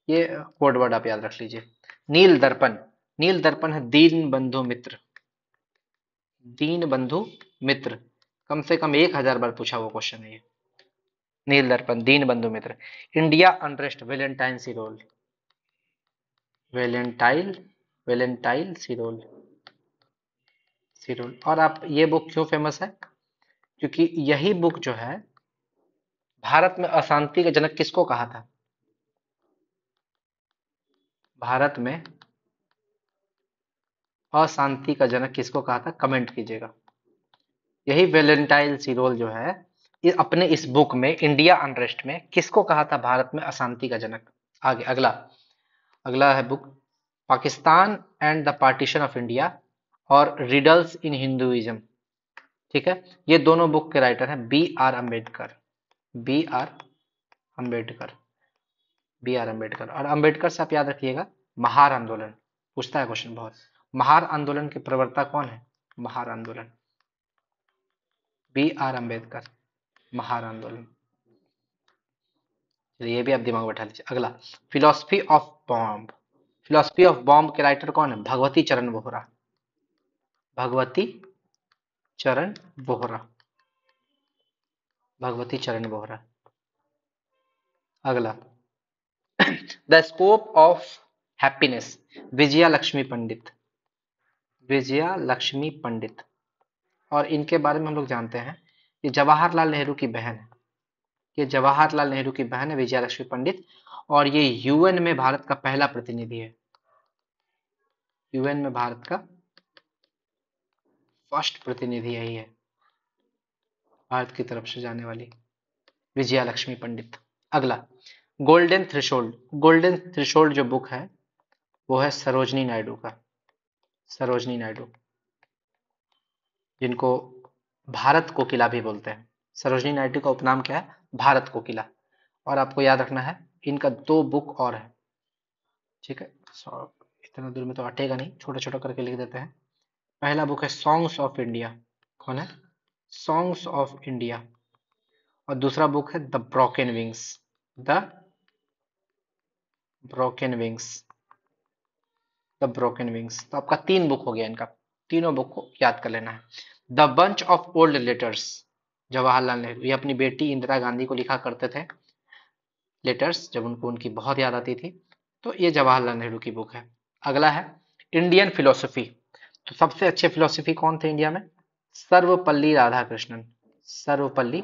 ये कोड वर्ड आप याद रख लीजिए। नील दर्पण। नील दर्पण है दीन बंधु मित्र। दीन बंधु मित्र, कम से कम 1000 बार पूछा हुआ क्वेश्चन है ये। नील दर्पण, दीन बंधु मित्र। India unrest, Valentine सिरोल। Valentine, Valentine सिरोल। सिरोल। और आप, ये बुक क्यों फेमस है? क्योंकि यही बुक जो है, भारत में अशांति का जनक किसको कहा था? भारत में अशांति का जनक किसको कहा था? कमेंट कीजिएगा। यही वेलेंटाइन सिरोल जो है, ये अपने इस बुक में इंडिया अनरेस्ट में किसको कहा था भारत में अशांति का जनक? आगे, अगला, अगला है book Pakistan and the partition of India और रिडल्स इन हिंदुइज्म। ठीक है, ये दोनों बुक के राइटर हैं B R Ambedkar. B R Ambedkar. B R Ambedkar. और अम्बेडकर से आप याद रखिएगा, महार आंदोलन पूछता है क्वेश्चन बहुत। महार आंदोलन के प्रवक्ता कौन है? महार आंदोलन, बी आर अम्बेडकर। महार आंदोलन, ये भी आप दिमाग में बैठा लीजिए। अगला, philosophy of bomb. Philosophy of bomb के राइटर कौन है? भगवती चरण बोहरा। भगवती चरण बोहरा। भगवती चरण बोहरा। अगला, the scope of happiness, Vijaya Lakshmi Pandit. Vijaya Lakshmi Pandit. और इनके बारे में हम लोग जानते हैं, ये जवाहरलाल नेहरू की बहन है। ये जवाहरलाल नेहरू की बहन है विजया लक्ष्मी पंडित, और ये यूएन में भारत का पहला प्रतिनिधि है। यूएन में भारत का फर्स्ट प्रतिनिधि यही है, भारत की तरफ से जाने वाली विजया लक्ष्मी पंडित। अगला, गोल्डन थ्रेशोल्ड। गोल्डन थ्रेशोल्ड जो बुक है, वो है सरोजनी नायडू का। सरोजनी नायडू, जिनको भारत कोकिला भी बोलते हैं। सरोजनी नायडू का उपनाम क्या है? भारत कोकिला। और आपको याद रखना है, इनका 2 बुक और है। ठीक है, इतना दूर में तो अटेगा नहीं, छोटा छोटा करके लिख देते हैं। पहला बुक है सॉन्ग्स ऑफ इंडिया। कौन है? Songs of India. और दूसरा बुक है the broken wings. The broken wings. The broken wings. तो आपका 3 बुक हो गया इनका, तीनों बुक को याद कर लेना है। The bunch of old letters, Jawaharlal Nehru, ये अपनी बेटी इंदिरा गांधी को लिखा करते थे लेटर्स, जब उनको उनकी बहुत याद आती थी। तो ये जवाहरलाल नेहरू की बुक है। अगला है इंडियन फिलोसफी। तो सबसे अच्छे फिलोसफी कौन थे इंडिया में? सर्वपल्ली राधाकृष्णन। सर्वपल्ली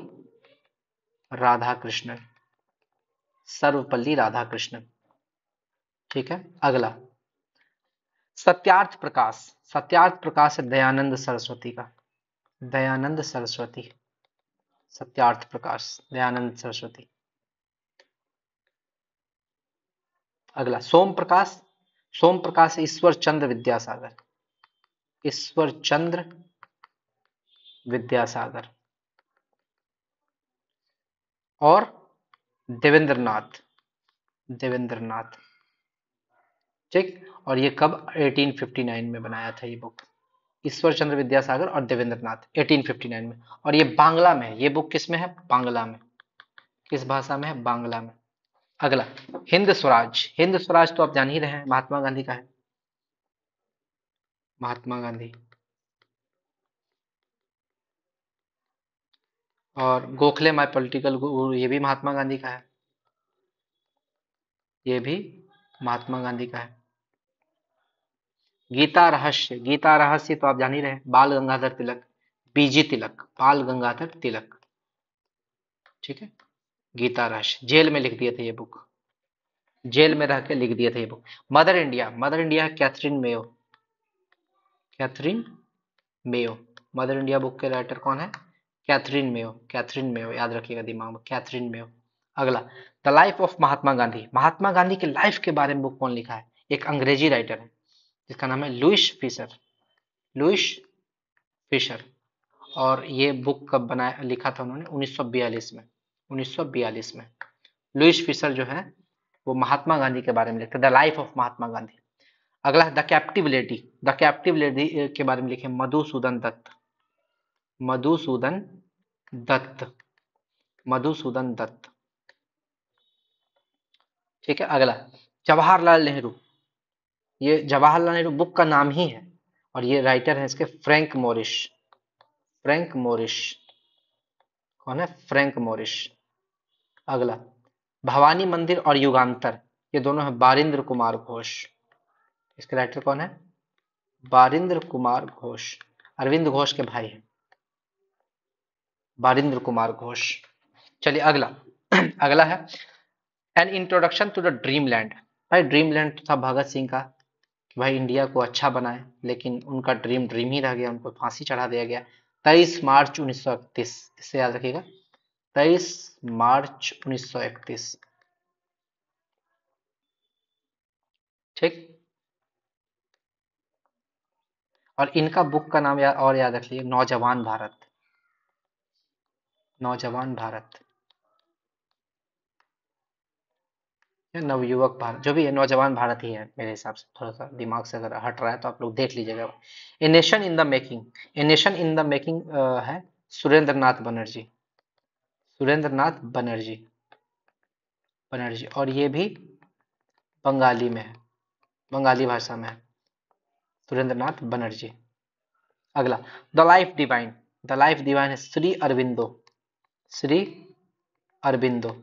राधाकृष्णन। सर्वपल्ली राधाकृष्णन। ठीक है, अगला, सत्यार्थ प्रकाश, सत्यार्थ प्रकाश है दयानंद सरस्वती का, दयानंद सरस्वती, सत्यार्थ प्रकाश दयानंद सरस्वती। अगला सोम प्रकाश, सोम प्रकाश ईश्वर चंद्र विद्यासागर, ईश्वर चंद्र विद्यासागर। और देवेंद्रनाथ, देवेंद्रनाथ, ठीक। और ये कब 1859 में बनाया था ये बुक, ईश्वर चंद्र विद्यासागर और देवेंद्रनाथ 1859 में। और ये बांग्ला में है, ये बुक किस में है, बांग्ला में। किस भाषा में है, बांग्ला में। अगला हिंद स्वराज, हिंद स्वराज तो आप जान ही रहे हैं महात्मा गांधी का है, महात्मा गांधी। और गोखले माय पॉलिटिकल गुरु, ये भी महात्मा गांधी का है, ये भी महात्मा गांधी का है। गीता रहस्य, गीता रहस्य तो आप जान ही रहे हैं, बाल गंगाधर तिलक, बीजी तिलक, बाल गंगाधर तिलक, ठीक है। गीता रहस्य जेल में लिख दिए थे ये बुक, जेल में रह के लिख दिए थे ये book. Mother India, Mother India है Katherine Mayo, Katherine Mayo. Mother India book के राइटर कौन है, कैथरीन मेयो, कैथरीन मेयो, याद रखिएगा दिमाग में, कैथरीन मेयो। अगला the life of Mahatma Gandhi, Mahatma Gandhi के लाइफ के बारे में बुक कौन लिखा है, एक अंग्रेजी राइटर है जिसका नाम है लुइस फिशर, लुइस फिशर। और ये बुक कब बनाया, लिखा था उन्होंने 1942 में, 1942 में। लुइस फिशर जो है वो महात्मा गांधी के बारे में लिखते, the life of Mahatma Gandhi. अगला the captive lady, the captive lady के बारे में लिखे मधुसूदन दत्त, मधुसूदन दत्त, मधुसूदन दत्त, ठीक है। अगला जवाहरलाल नेहरू, ये जवाहरलाल नेहरू बुक का नाम ही है, और ये राइटर है इसके फ्रैंक मोरिस, फ्रैंक मोरिस, कौन है, फ्रैंक मोरिस। अगला भवानी मंदिर और युगांतर, ये दोनों है बारिंद्र कुमार घोष, इसके राइटर कौन है, बारिंद्र कुमार घोष, अरविंद घोष के भाई हैं बारिंद्र कुमार घोष। चलिए अगला अगला है an introduction to the dream land. भाई ड्रीम लैंड तो था भगत सिंह का, कि भाई इंडिया को अच्छा बनाए, लेकिन उनका ड्रीम ड्रीम ही रह गया, उनको फांसी चढ़ा दिया गया 23 मार्च 1931, इससे याद रखिएगा 23 मार्च 1931, ठीक। और इनका बुक का नाम और याद रख लीजिए, नौजवान भारत, नौजवान भारत या नवयुवक भारत, जो भी है नौजवान भारत ही है मेरे हिसाब से, थोड़ा सा दिमाग से अगर हट रहा है तो आप लोग देख लीजिएगा। A nation in the making, a nation in the making है सुरेंद्र नाथ बनर्जी, सुरेंद्र नाथ बनर्जी, बनर्जी। और ये भी बंगाली में है, बंगाली भाषा में है, सुरेंद्र नाथ बनर्जी। अगला the life divine, the life divine है श्री अरविंदो, श्री अरविंदो।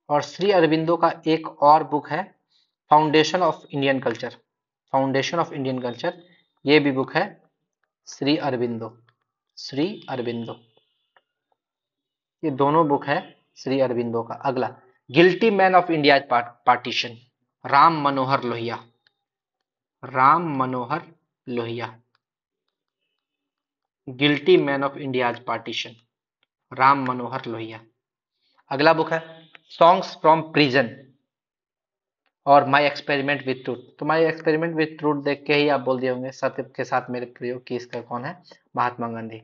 और श्री अरविंदो का एक और बुक है foundation of Indian culture, foundation of Indian culture, ये भी बुक है श्री अरविंदो, श्री अरविंदो, ये दोनों बुक है श्री अरविंदो का। अगला guilty man of India partition, Ram Manohar Lohia, Ram Manohar Lohia, guilty man of India partition, Ram Manohar Lohia. अगला बुक है सॉन्ग्स फ्रॉम प्रिजन और माई एक्सपेरिमेंट विथ ट्रूथ। तो माई एक्सपेरिमेंट विथ ट्रूथ देख के ही आप बोल दिए होंगे सत्य के साथ मेरे प्रयोग की इसका कौन है, महात्मा गांधी।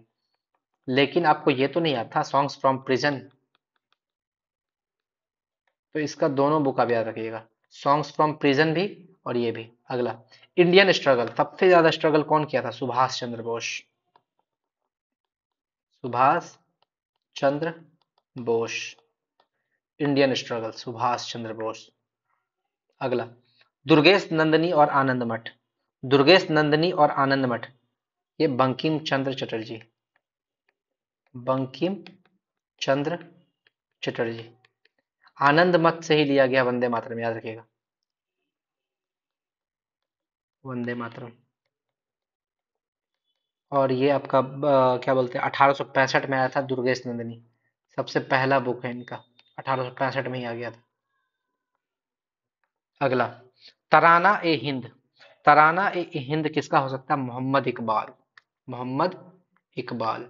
लेकिन आपको ये तो नहीं आता सॉन्ग्स फ्रॉम प्रिजन, तो इसका दोनों बुक आप याद रखिएगा, सॉन्ग्स फ्रॉम प्रिजन भी और ये भी। अगला इंडियन स्ट्रगल, सबसे ज्यादा स्ट्रगल कौन किया था, सुभाष चंद्र बोस, सुभाष चंद्र बोस, इंडियन स्ट्रगल सुभाष चंद्र बोस। अगला दुर्गेश नंदिनी और आनंद मठ, दुर्गेश नंदिनी और आनंद मठ, ये बंकिम चंद्र चटर्जी, बंकिम चंद्र चटर्जी। आनंद मठ से ही लिया गया वंदे मातरम, याद रखिएगा वंदे मातरम। और ये आपका क्या बोलते हैं 1865 में आया था दुर्गेश नंदिनी, सबसे पहला बुक है इनका, 1865 में ही आ गया था। अगला तराना ए हिंद, तराना ए हिंद किसका हो सकता है? मोहम्मद इकबाल। मोहम्मद इकबाल।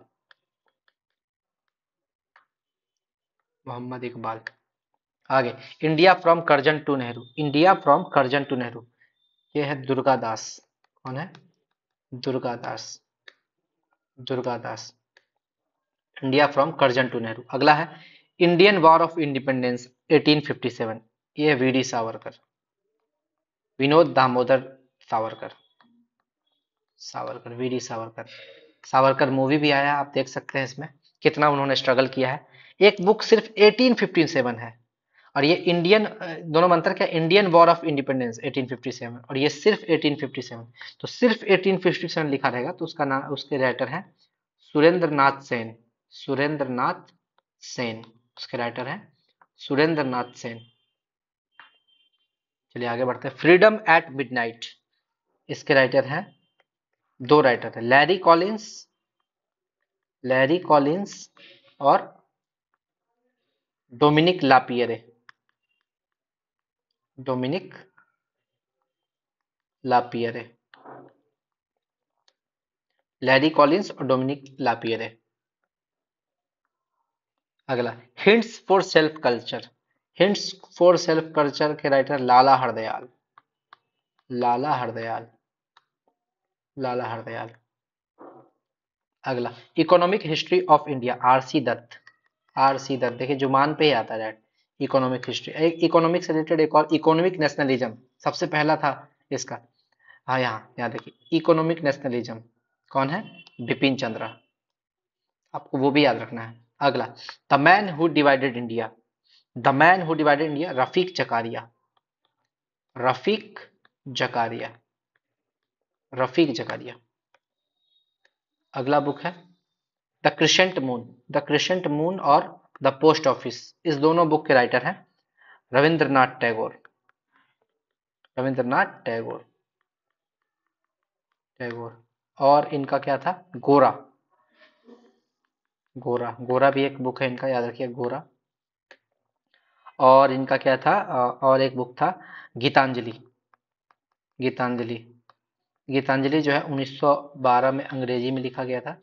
मोहम्मद इकबाल। आगे, India from Curzon to Nehru. India from Curzon to Nehru, ये है दुर्गादास। कौन है? Durgadas. Durgadas. India from Curzon to Nehru. अगला है इंडियन वॉर ऑफ इंडिपेंडेंस 1857, ये है VD Savarkar. Vinod Damodar Savarkar. Savarkar, VD Savarkar. Savarkar movie भी आया, आप देख सकते हैं इसमें कितना उन्होंने स्ट्रगल किया है। एक बुक सिर्फ 1857 है, और ये इंडियन, दोनों में अंतर क्या? इंडियन वॉर ऑफ इंडिपेंडेंस 1857 और ये सिर्फ 1857। तो सिर्फ 1857 लिखा रहेगा तो उसका नाम, उसके राइटर हैं सुरेंद्र नाथ सेन। सुरेंद्र नाथ सेन उसके राइटर हैं, सुरेंद्र नाथ सेन। चलिए आगे बढ़ते हैं। फ्रीडम एट मिडनाइट, इसके राइटर हैं, दो राइटर हैं, लैरी कॉलिंस। लैरी कॉलिंस और Dominique Lapierre. Dominique Lapierre. Larry Collins और डोमिनिक लापियरे। अगला, hints for self culture. Hints for self culture के राइटर लाला हरदयाल। लाला हरदयाल। लाला हरदयाल। अगला, economic history of India, RC Dutt. RC Dutt, देखिए जुबान पे ही आता है इकोनॉमिक हिस्ट्री। इकोनॉमिक से रिलेटेड एक और, इकोनॉमिक नेशनलिज्म सबसे पहला था इसका। हाँ, यहाँ देखिए, इकोनॉमिक नेशनलिज्म कौन है? बिपिन चंद्रा। आपको वो भी याद रखना है। अगला, the man who divided India. The man who divided India, Rafiq Zakaria. Rafiq Zakaria. Rafiq Zakaria. अगला बुक है the crescent moon. The crescent moon और द पोस्ट ऑफिस, इस दोनों बुक के राइटर हैं रविंद्रनाथ टैगोर। रविंद्रनाथ टैगोर। टैगोर। और इनका क्या था? गोरा। गोरा। गोरा भी एक बुक है इनका, याद रखिए, गोरा। और इनका क्या था? और एक बुक था गीतांजलि। गीतांजलि। गीतांजलि जो है 1912 में अंग्रेजी में लिखा गया था,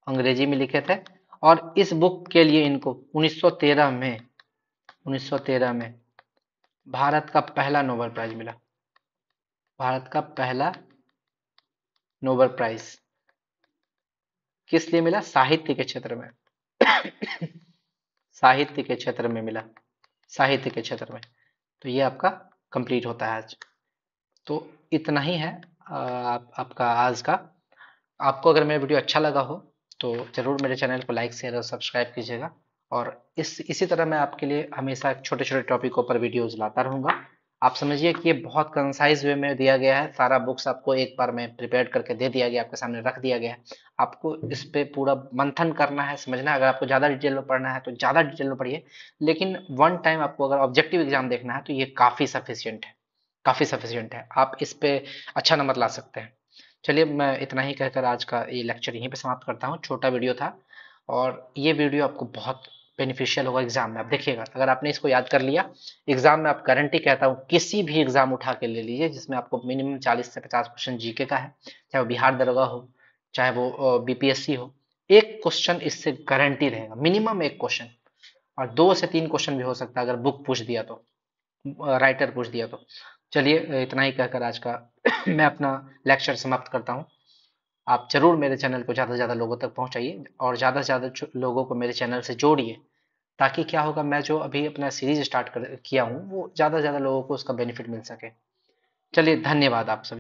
अंग्रेजी में लिखे थे। और इस बुक के लिए इनको 1913 में, 1913 में भारत का पहला नोबेल प्राइज मिला। भारत का पहला नोबेल प्राइज किस लिए मिला? साहित्य के क्षेत्र में। साहित्य के क्षेत्र में मिला। साहित्य के क्षेत्र में। तो ये आपका कंप्लीट होता है आज। तो इतना ही है आपका आज का। आपको अगर मेरा वीडियो अच्छा लगा हो तो ज़रूर मेरे चैनल को लाइक शेयर और सब्सक्राइब कीजिएगा। और इसी तरह मैं आपके लिए हमेशा छोटे छोटे टॉपिकों पर वीडियोस लाता रहूँगा। आप समझिए कि ये बहुत कंसाइज वे में दिया गया है, सारा बुक्स आपको एक बार में प्रिपेयर करके दे दिया गया, आपके सामने रख दिया गया है। आपको इस पे पूरा मंथन करना है, समझना है। अगर आपको ज़्यादा डिटेल में पढ़ना है तो ज़्यादा डिटेल में पढ़िए, लेकिन वन टाइम आपको अगर ऑब्जेक्टिव एग्जाम देखना है तो ये काफ़ी सफिशियंट है, काफ़ी सफिशियंट है। आप इस पे अच्छा नंबर ला सकते हैं। चलिए, मैं इतना ही कहकर आज का ये लेक्चर यहीं पे समाप्त करता हूँ। छोटा वीडियो था और ये वीडियो आपको बहुत बेनिफिशियल होगा एग्जाम में। आप देखिएगा, अगर आपने इसको याद कर लिया, एग्जाम में आप गारंटी कहता हूँ किसी भी एग्जाम उठा के ले लीजिए जिसमें आपको मिनिमम 40 से 50 क्वेश्चन जीके का है, चाहे वो बिहार दरोगा हो, चाहे वो बीपीएससी हो, एक क्वेश्चन इससे गारंटी रहेगा, मिनिमम एक क्वेश्चन। और 2 से 3 क्वेश्चन भी हो सकता है अगर बुक पूछ दिया तो, राइटर पूछ दिया तो। चलिए, इतना ही कहकर आज का मैं अपना लेक्चर समाप्त करता हूँ। आप जरूर मेरे चैनल को ज़्यादा से ज़्यादा लोगों तक पहुँचाइए और ज़्यादा से ज़्यादा लोगों को मेरे चैनल से जोड़िए, ताकि क्या होगा, मैं जो अभी अपना सीरीज स्टार्ट किया हूँ वो ज़्यादा से ज़्यादा लोगों को उसका बेनिफिट मिल सके। चलिए, धन्यवाद आप सभी।